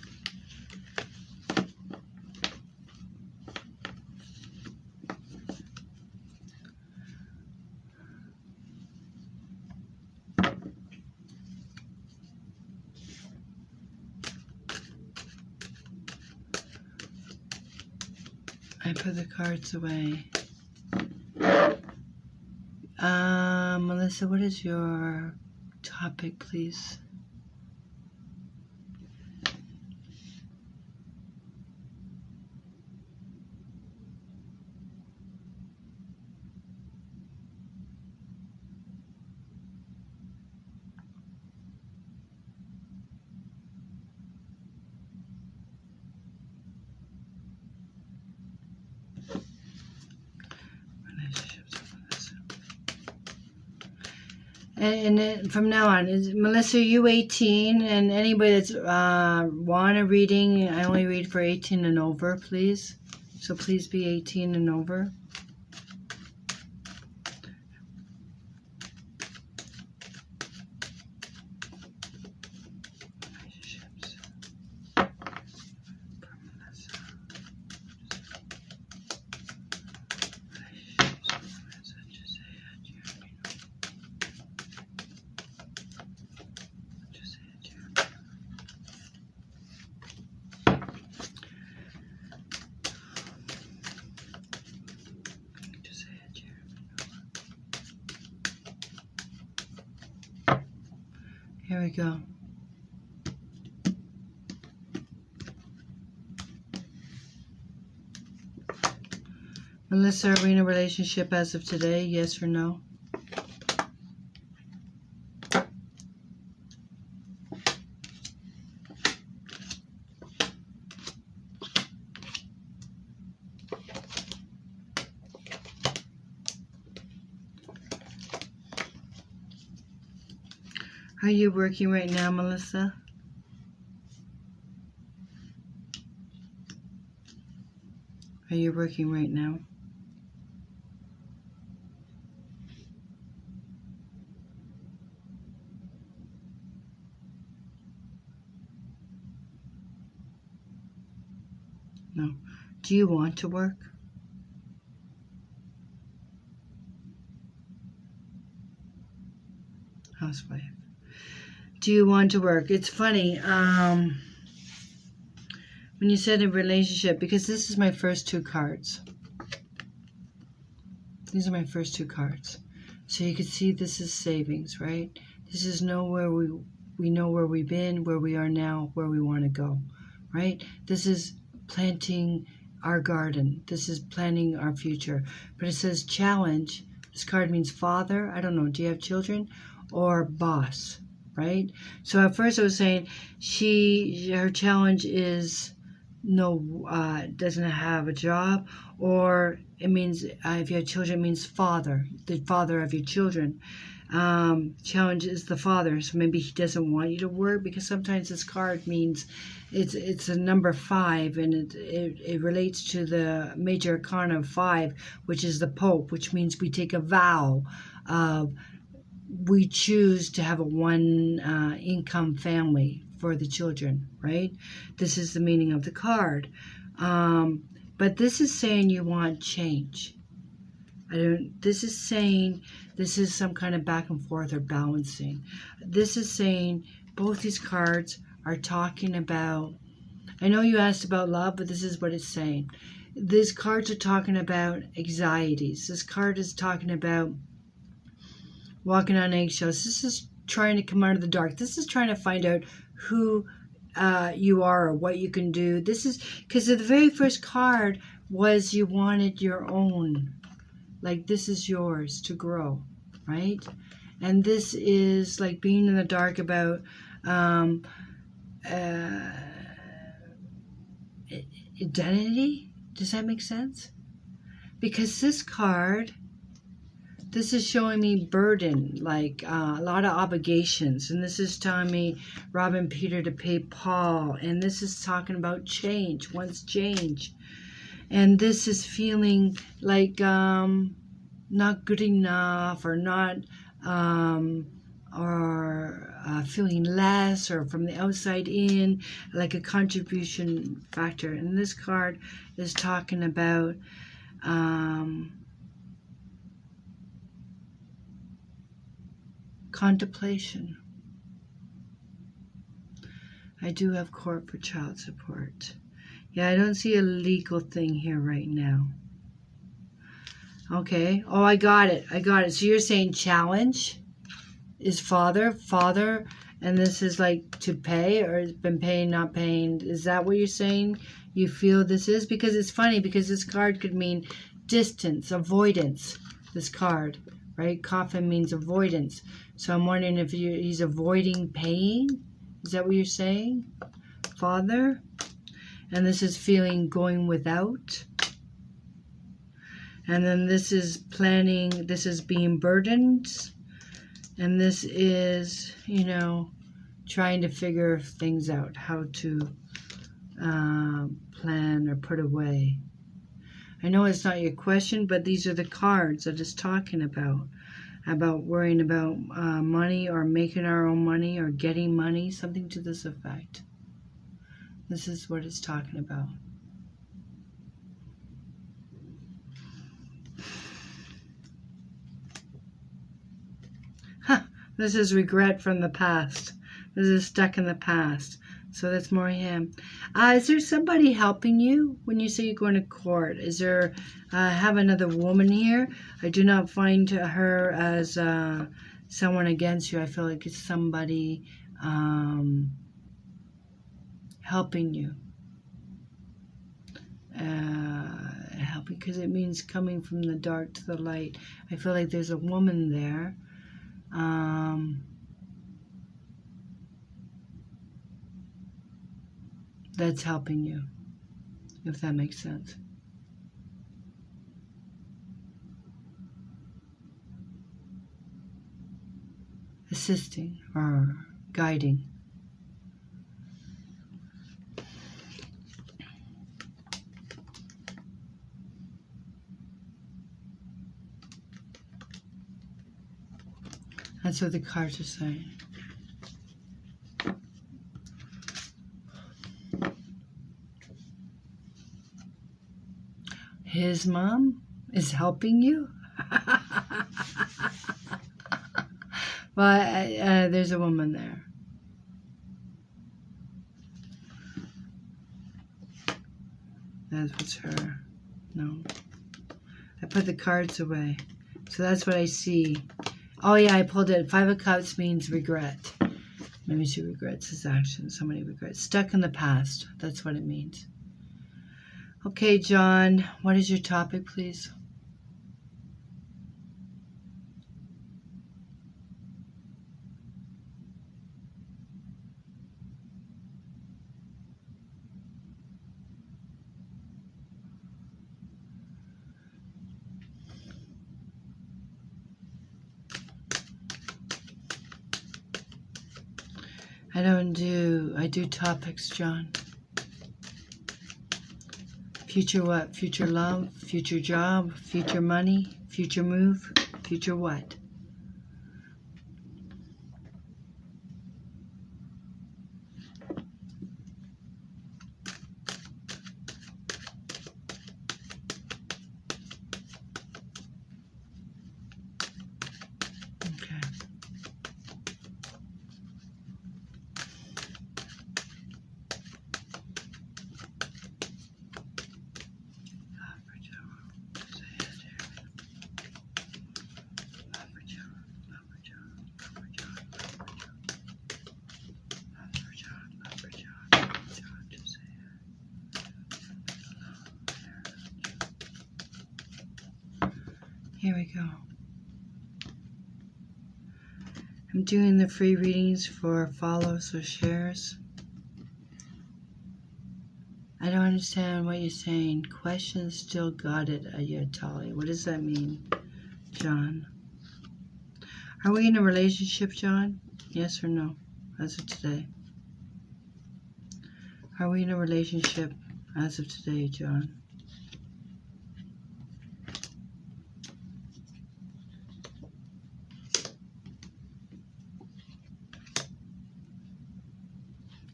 I put the cards away. Melissa, what is your topic, please? And then from now on, Melissa, you 18, and anybody that's want a reading, I only read for 18 and over, please. So please be 18 and over. Here we go. Melissa, are we in a relationship as of today? Yes or no? Are you working right now, Melissa? Are you working right now? No. Do you want to work? Housewife. Do you want to work? It's funny. When you said a relationship, because this is my first two cards. These are my first two cards. So you can see this is savings, right? This is where we know where we've been, where we are now, where we want to go, right? This is planting our garden. This is planning our future. But it says challenge. This card means father. I don't know. Do you have children? Or boss, right? So at first I was saying her challenge is doesn't have a job, or it means if you have children, it means father, the father of your children. Challenge is the father, so maybe he doesn't want you to work, because sometimes this card means it's a number 5, and it relates to the major arcana of 5, which is the Pope, which means we take a vow of we choose to have a one income family for the children, right? This is the meaning of the card. But this is saying you want change. This is saying this is some kind of back and forth or balancing. This is saying both these cards are talking about, I know you asked about love, but this is what it's saying. These cards are talking about anxieties. This card is talking about walking on eggshells. This is trying to come out of the dark. This is trying to find out who you are or what you can do. This is because the very first card was you wanted your own. Like, this is yours to grow, right? And this is like being in the dark about identity. Does that make sense? Because this card, this is showing me burden, like a lot of obligations. And this is telling me robbing Peter to pay Paul. And this is talking about change, one's change. And this is feeling like not good enough, or not, feeling less, or from the outside in, like a contribution factor. And this card is talking about contemplation. I do have court for child support. Yeah, I don't see a legal thing here right now. Okay. Oh, I got it. So you're saying challenge is father, and this is like to pay, or it's been paying, not paying. Is that what you're saying? You feel this is? Because it's funny, because this card could mean distance, avoidance, this card, right? Coffin means avoidance. So I'm wondering if he's avoiding paying. Is that what you're saying? Father? And this is feeling going without. And then this is planning, this is being burdened. And this is, trying to figure things out, how to plan or put away. I know it's not your question, but these are the cards that it's talking about worrying about money or making our own money or getting money, something to this effect. This is what it's talking about. This is regret from the past. This is stuck in the past. So that's more him. Is there somebody helping you when you say you're going to court? Is there, have another woman here? I do not find her as someone against you. I feel like it's somebody helping you. Helping, because it means coming from the dark to the light. I feel like there's a woman there. That's helping you, if that makes sense. Assisting or guiding. That's what the cards are saying. His mom is helping you? Well, there's a woman there. That's what's her. No. I put the cards away. So that's what I see. Oh, yeah, I pulled it. 5 of Cups means regret. Maybe she regrets his actions. Somebody regrets. Stuck in the past. That's what it means. Okay, John, what is your topic, please? I do topics, John. Future what? Future love, future job, future money, future move, future what? Okay. Here we go. I'm doing the free readings for follows or shares. I don't understand what you're saying. Question still got it, Ayatollah. What does that mean, John? Are we in a relationship, John? Yes or no, as of today? Are we in a relationship as of today, John?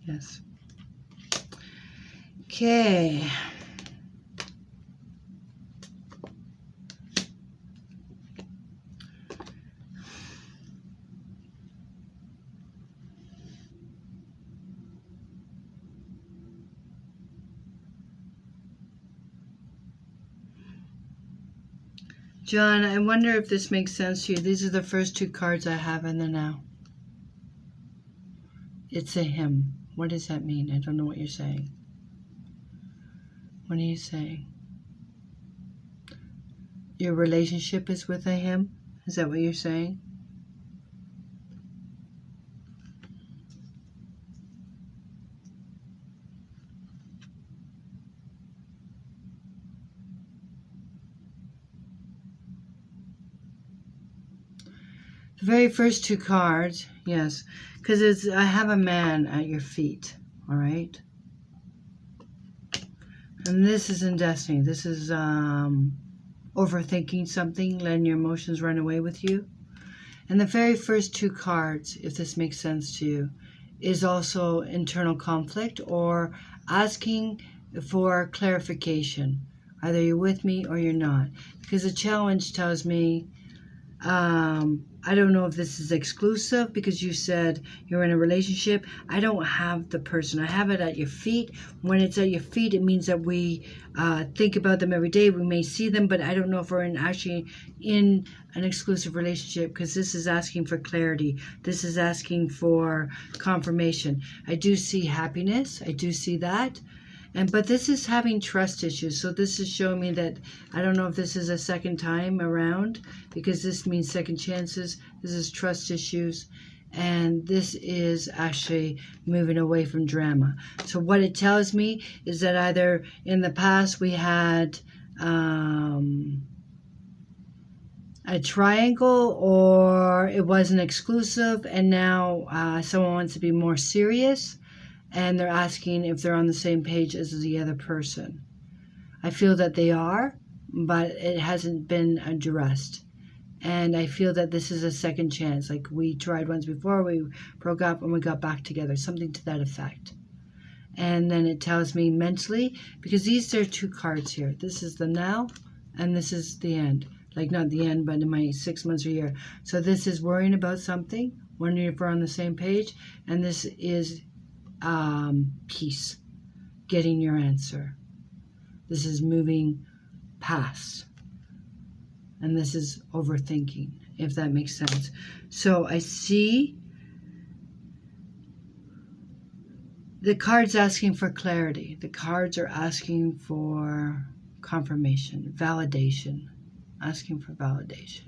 Yes. Okay. John, I wonder if this makes sense to you. These are the first 2 cards I have in the now. It's a him. What does that mean? I don't know what you're saying. What are you saying? Your relationship is with a him? Is that what you're saying? The very first two cards, yes, because I have a man at your feet, all right? And this is in destiny. This is overthinking something, letting your emotions run away with you. And the very first two cards, if this makes sense to you, is also internal conflict or asking for clarification. Either you're with me or you're not. Because the challenge tells me, I don't know if this is exclusive because you said you're in a relationship. I don't have the person. I have it at your feet. When it's at your feet, it means that we think about them every day. We may see them, but I don't know if we're actually in an exclusive relationship because this is asking for clarity. This is asking for confirmation. I do see happiness. I do see that. But this is having trust issues. So this is showing me that I don't know if this is a second time around because this means second chances. This is trust issues. And this is actually moving away from drama. So what it tells me is that either in the past we had a triangle or it wasn't exclusive and now someone wants to be more serious. And they're asking if they're on the same page as the other person. I feel that they are, but it hasn't been addressed. And I feel that this is a second chance. Like we tried once before, we broke up and we got back together, something to that effect. And then it tells me mentally, because these are two cards here. This is the now and this is the end. Like not the end, but in my 6 months or year. So this is worrying about something, wondering if we're on the same page. And this is peace, getting your answer. This is moving past. And this is overthinking, if that makes sense. So I see the cards asking for clarity. The cards are asking for confirmation, validation, asking for validation.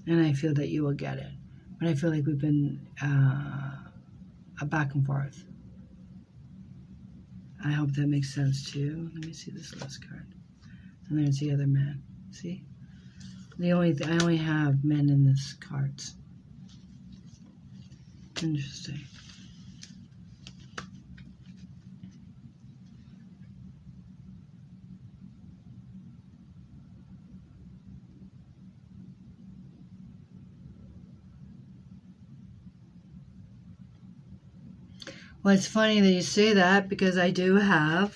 And I feel that you will get it. But I feel like we've been a back and forth. I hope that makes sense to you. Let me see this last card. And there's the other man. See? I only have men in this cards. Interesting. Well, it's funny that you say that because I do have,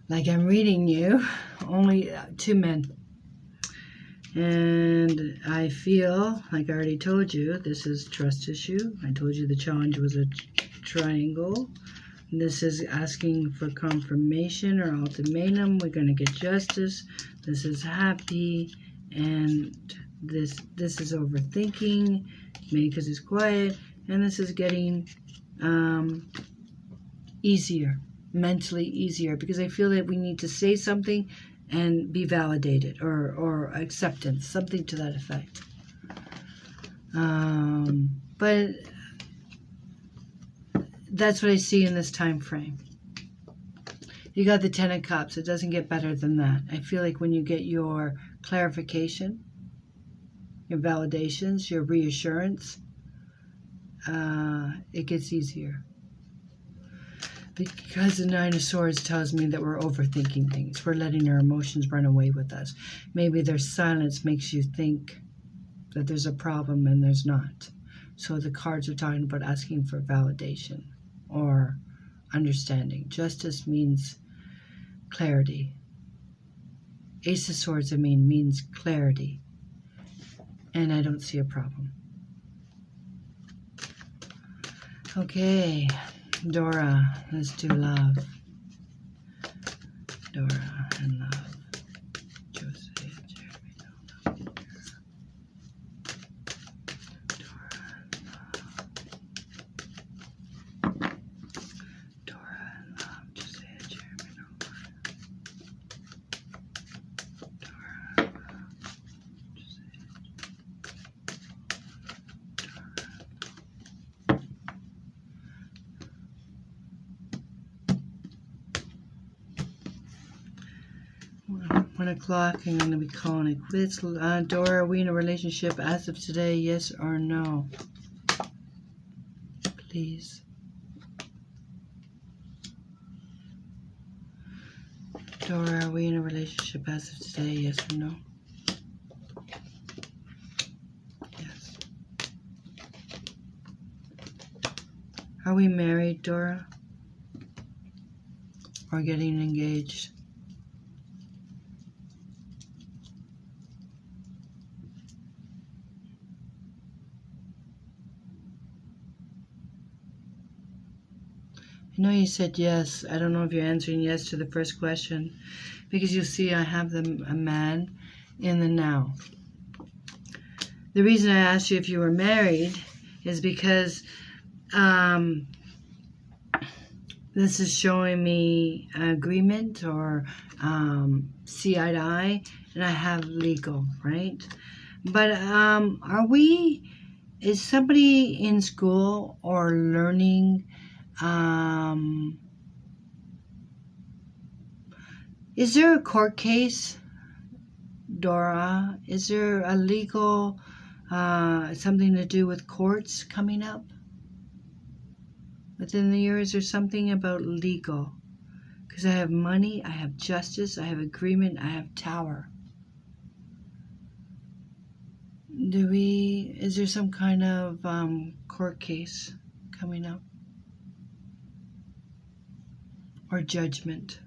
like I'm reading you, only two men. And I feel, like I already told you, this is trust issue. I told you the challenge was a triangle. This is asking for confirmation or ultimatum. We're going to get justice. This is happy. And this is overthinking, maybe because it's quiet. And this is getting easier, mentally easier, because I feel that we need to say something and be validated or acceptance, something to that effect. But that's what I see in this time frame. You got the Ten of Cups. It doesn't get better than that. I feel like when you get your clarification, your validations, your reassurance, it gets easier. Because the Nine of Swords tells me that we're overthinking things. We're letting our emotions run away with us. Maybe their silence makes you think that there's a problem and there's not. So the cards are talking about asking for validation or understanding. Justice means clarity. Ace of Swords, means clarity. And I don't see a problem. Okay. Dora, let's do love. Dora and love. Jose, Jeremy, no, love. Dora and love. Dora and love. Jose, Jeremy, no, love. Dora and love. Jose. 1 o'clock. I'm going to be calling it quits. Dora, are we in a relationship as of today? Yes or no? Please. Dora, are we in a relationship as of today? Yes or no? Yes. Are we married, Dora? Or getting engaged? I know you said yes. I don't know if you're answering yes to the first question, because you'll see I have a man in the now. The reason I asked you if you were married is because this is showing me agreement or see eye to eye, and I have legal, right? But is somebody in school or learning? Is there a court case, Dora? Is there a legal, something to do with courts coming up within the years, or something about legal? Because I have money, I have justice, I have agreement, I have tower. Is there some kind of court case coming up? Or judgment?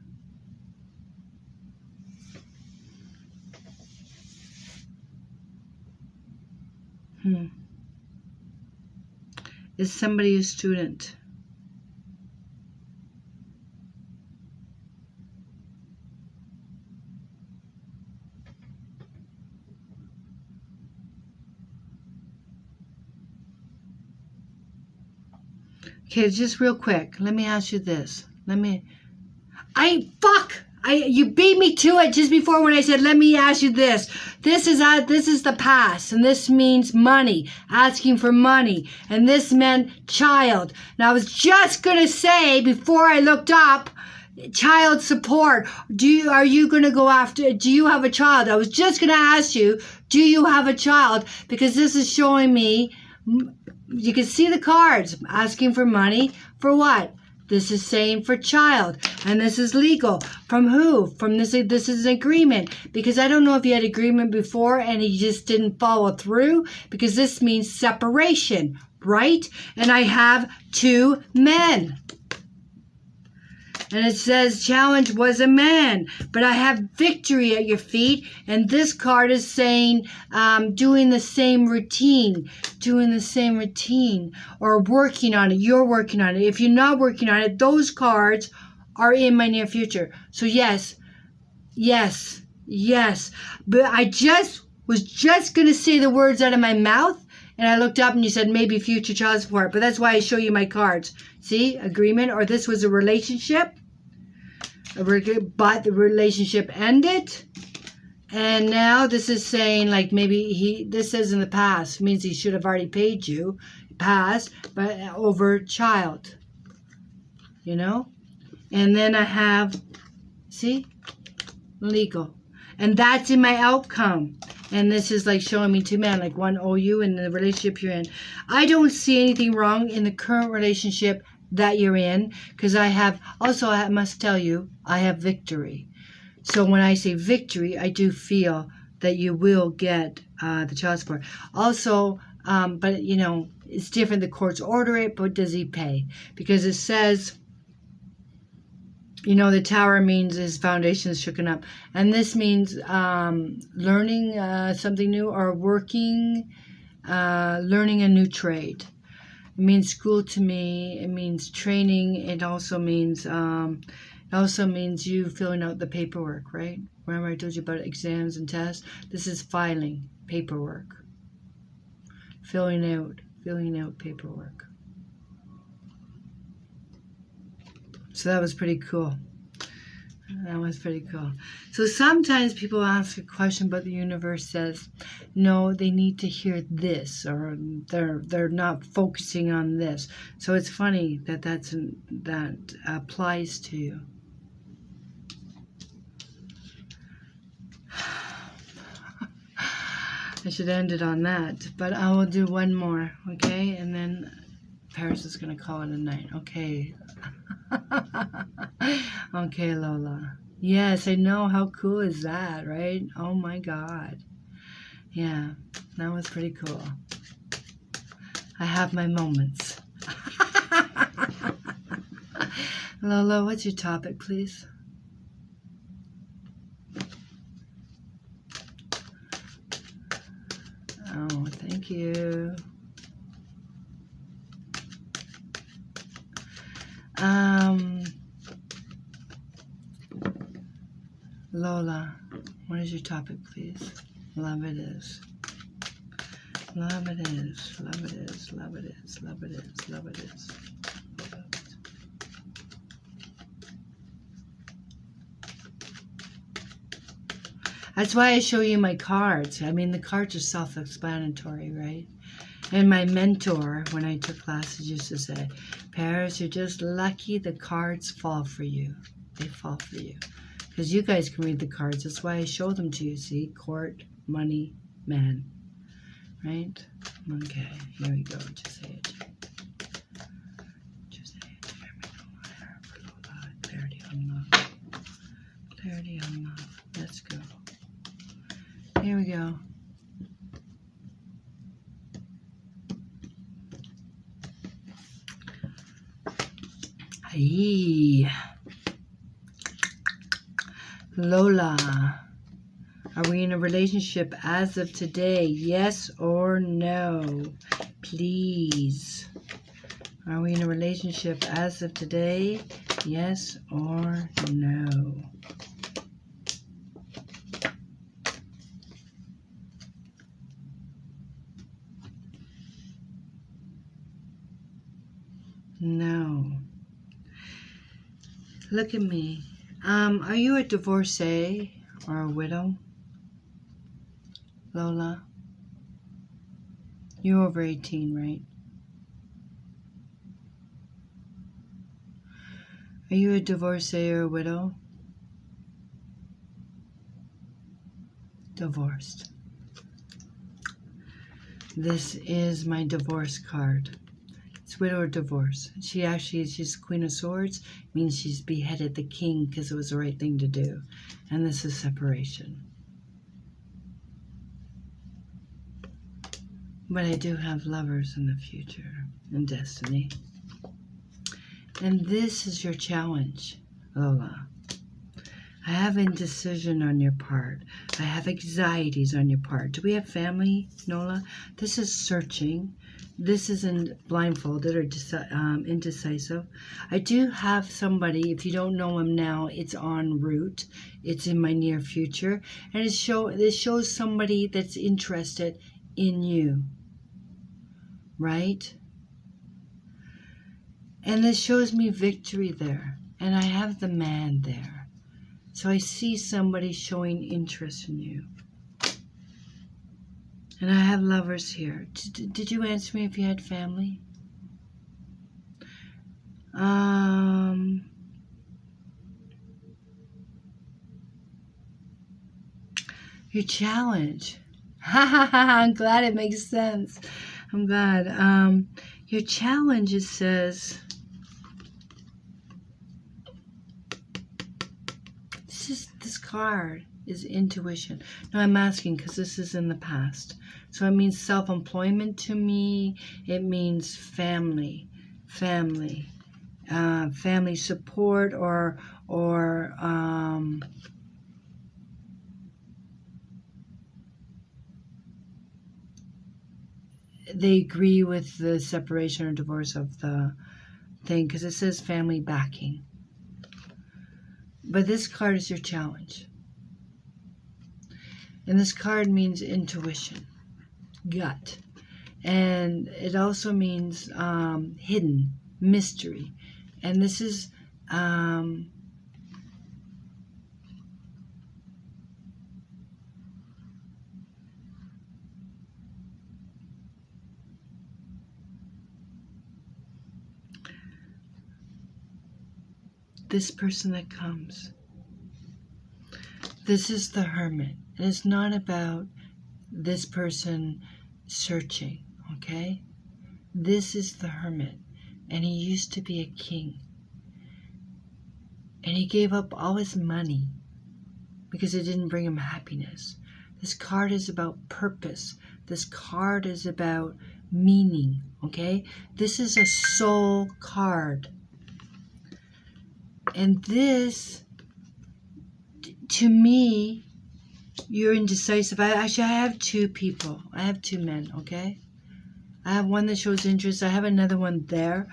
Is somebody a student? Okay, just real quick, let me ask you this. You beat me to it just before when I said, let me ask you this. This is the past, and this means money, asking for money, and this meant child. Now, I was just going to say, before I looked up, child support. Do you have a child? I was just going to ask you, do you have a child? Because this is showing me, you can see the cards, asking for money, for what? This is saying for child, and this is legal. From who? From this is an agreement, because I don't know if he had agreement before and he just didn't follow through, because this means separation, right? And I have 2 men. And it says challenge was a man, but I have victory at your feet. And this card is saying doing the same routine, or working on it. You're working on it. If you're not working on it, those cards are in my near future. So yes. But I was just going to say the words out of my mouth, and I looked up and you said maybe future child support. But that's why I show you my cards. See, agreement, or this was a relationship. But the relationship ended, and now this is saying like maybe this says in the past, means he should have already paid you, past, but over child, and then I have, see, legal, and that's in my outcome. And this is like showing me 2 men, like one owe you in the relationship you're in. I don't see anything wrong in the current relationship that you're in, because I must tell you, I have victory. So when I say victory, I do feel that you will get the child support. Also, but it's different. The courts order it, but does he pay? Because it says, the tower means his foundation is shooken up. And this means learning something new, or working, learning a new trade. It means school to me. It means training. It also means you filling out the paperwork, right? Remember I told you about exams and tests? This is filing paperwork. Filling out paperwork. So that was pretty cool. So sometimes people ask a question, but the universe says, no, they need to hear this, or they're not focusing on this. So it's funny that applies to you. I should end it on that, but I will do one more, okay? And then Paris is going to call it a night. Okay. Okay, Lola. Yes, I know. How cool is that, right? Oh my God. Yeah, that was pretty cool. I have my moments. Lola, what's your topic, please? Oh, thank you. Lola, what is your topic, please? Love it is. Love it is. Love it is. Love it is. Love it is. Love it is. That's why I show you my cards. I mean, the cards are self-explanatory, right? And my mentor, when I took classes, used to say, Paris, you're just lucky the cards fall for you. They fall for you. Because you guys can read the cards. That's why I show them to you. See? Court, money, man. Right? Okay, here we go. Just say it. Just say it. Clarity on love. Clarity on love. Let's go. Here we go. Aye. Lola, are we in a relationship as of today? Yes or no? Please. Are we in a relationship as of today? Yes or no? No. Look at me. Are you a divorcee or a widow? Lola? You're over 18, right? Are you a divorcee or a widow? Divorced. This is my divorce card. It's widow or divorce. She's Queen of Swords, means she's beheaded the king because it was the right thing to do. And this is separation. But I do have lovers in the future and destiny. And this is your challenge, Lola. I have indecision on your part. I have anxieties on your part. Do we have family, Nola? This is searching. This isn't blindfolded or indecisive. I do have somebody, if you don't know him now, it's en route. It's in my near future. And this shows somebody that's interested in you. Right? And this shows me victory there. And I have the man there. So I see somebody showing interest in you. And I have lovers here. Did you answer me if you had family? Your challenge. I'm glad it makes sense. I'm glad. Your challenge, it says, this card is intuition. No, I'm asking because this is in the past. So it means self-employment to me. It means family support, or they agree with the separation or divorce of the thing, because it says family backing. But this card is your challenge. And this card means intuition, gut. And it also means hidden, mystery. And this is this person that comes. This is the Hermit. And it's not about this person searching, okay? This is the Hermit, and he used to be a king. And he gave up all his money because it didn't bring him happiness. This card is about purpose. This card is about meaning, okay? This is a soul card. And this, to me, you're indecisive. I have two people. I have two men, okay? I have one that shows interest. I have another one there.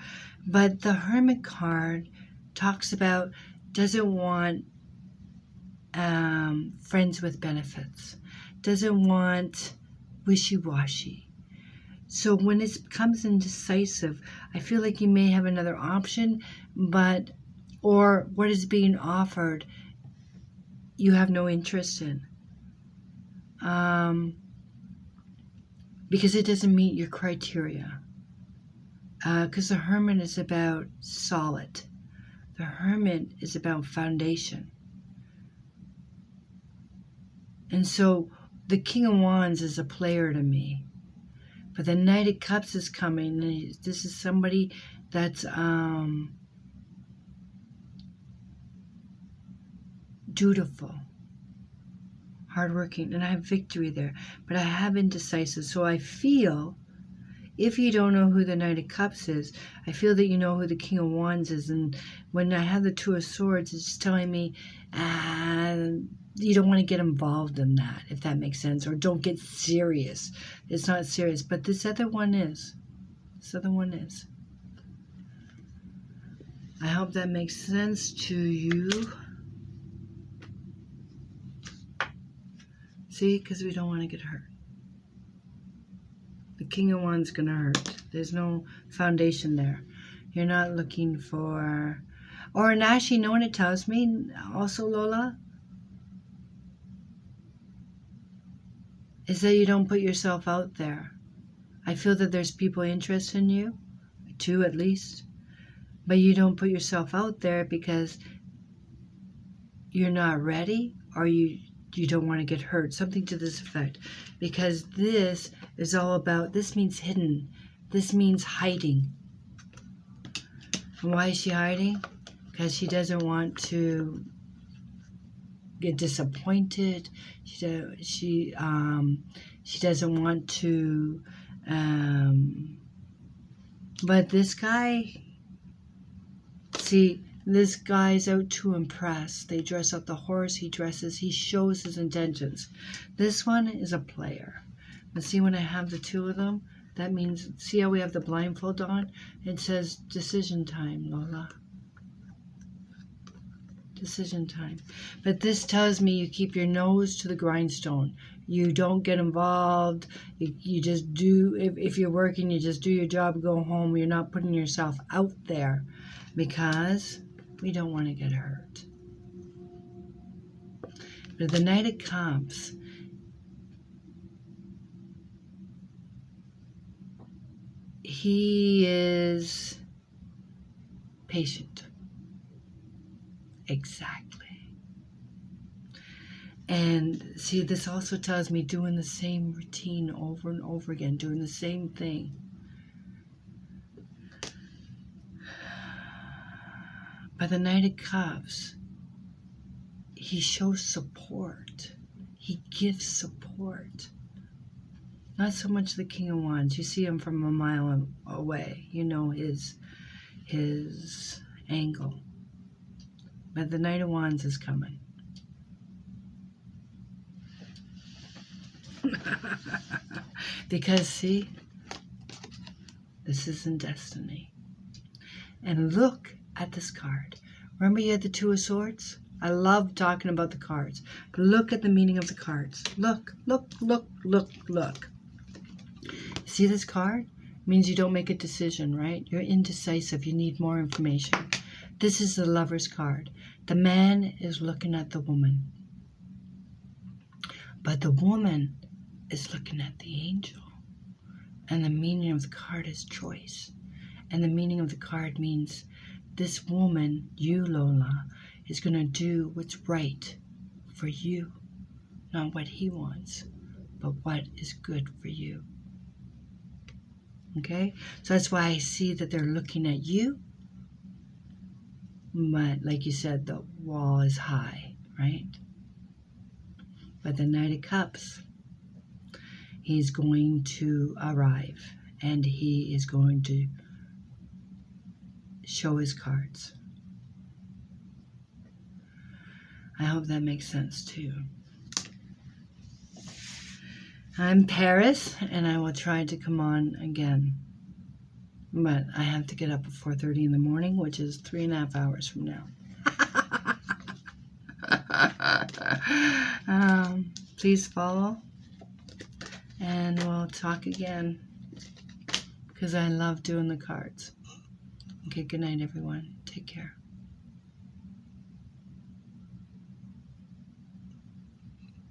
But the Hermit card talks about doesn't want friends with benefits. Doesn't want wishy-washy. So when it becomes indecisive, I feel like you may have another option, but or what is being offered you have no interest in. Because it doesn't meet your criteria. Because the Hermit is about solid. The Hermit is about foundation. And so the King of Wands is a player to me. But the Knight of Cups is coming. And this is somebody that's dutiful, hardworking, and I have victory there. But I have indecisive. So I feel, if you don't know who the Knight of Cups is, I feel that you know who the King of Wands is. And when I have the Two of Swords, it's just telling me you don't want to get involved in that, if that makes sense. Or don't get serious. It's not serious. But this other one is. This other one is. I hope that makes sense to you. See, because we don't want to get hurt. The King of Wands is going to hurt. There's no foundation there. You're not looking for... Or actually, you know what it tells me also, Lola? Is that you don't put yourself out there. I feel that there's people interested in you. Two at least. But you don't put yourself out there because you're not ready, or you don't want to get hurt. Something to this effect. Because this is all about, this means hidden. This means hiding. And why is she hiding? Because she doesn't want to get disappointed. She doesn't want to. But this guy, see, this guy's out to impress. They dress up the horse. He shows his intentions. This one is a player. But see, when I have the two of them, that means, see how we have the blindfold on? It says decision time, Lola. Decision time. But this tells me you keep your nose to the grindstone. You don't get involved. You just do, if you're working, you just do your job, go home. You're not putting yourself out there because we don't want to get hurt. But the Knight of Cups, he is patient. Exactly. And see, this also tells me doing the same routine over and over again, doing the same thing. But the Knight of Cups, he shows support. He gives support. Not so much the King of Wands. You see him from a mile away. You know his angle. But the Knight of Wands is coming. Because, see, this isn't destiny. And look at this card. Remember you had the Two of Swords? I love talking about the cards. Look at the meaning of the cards. Look, look, look, look, look. See this card? It means you don't make a decision, right? You're indecisive. You need more information. This is the Lover's card. The man is looking at the woman. But the woman is looking at the angel. And the meaning of the card is choice. And the meaning of the card means this woman, you, Lola, is going to do what's right for you, not what he wants. but what is good for you. Okay? So that's why I see that they're looking at you. But like you said, the wall is high, right? But the Knight of Cups, he's going to arrive, and he is going to show his cards. I hope that makes sense too. I'm Paris, and I will try to come on again. But I have to get up at 4:30 in the morning, which is 3.5 hours from now. Please follow, and we'll talk again, because I love doing the cards. Okay, good night, everyone. Take care.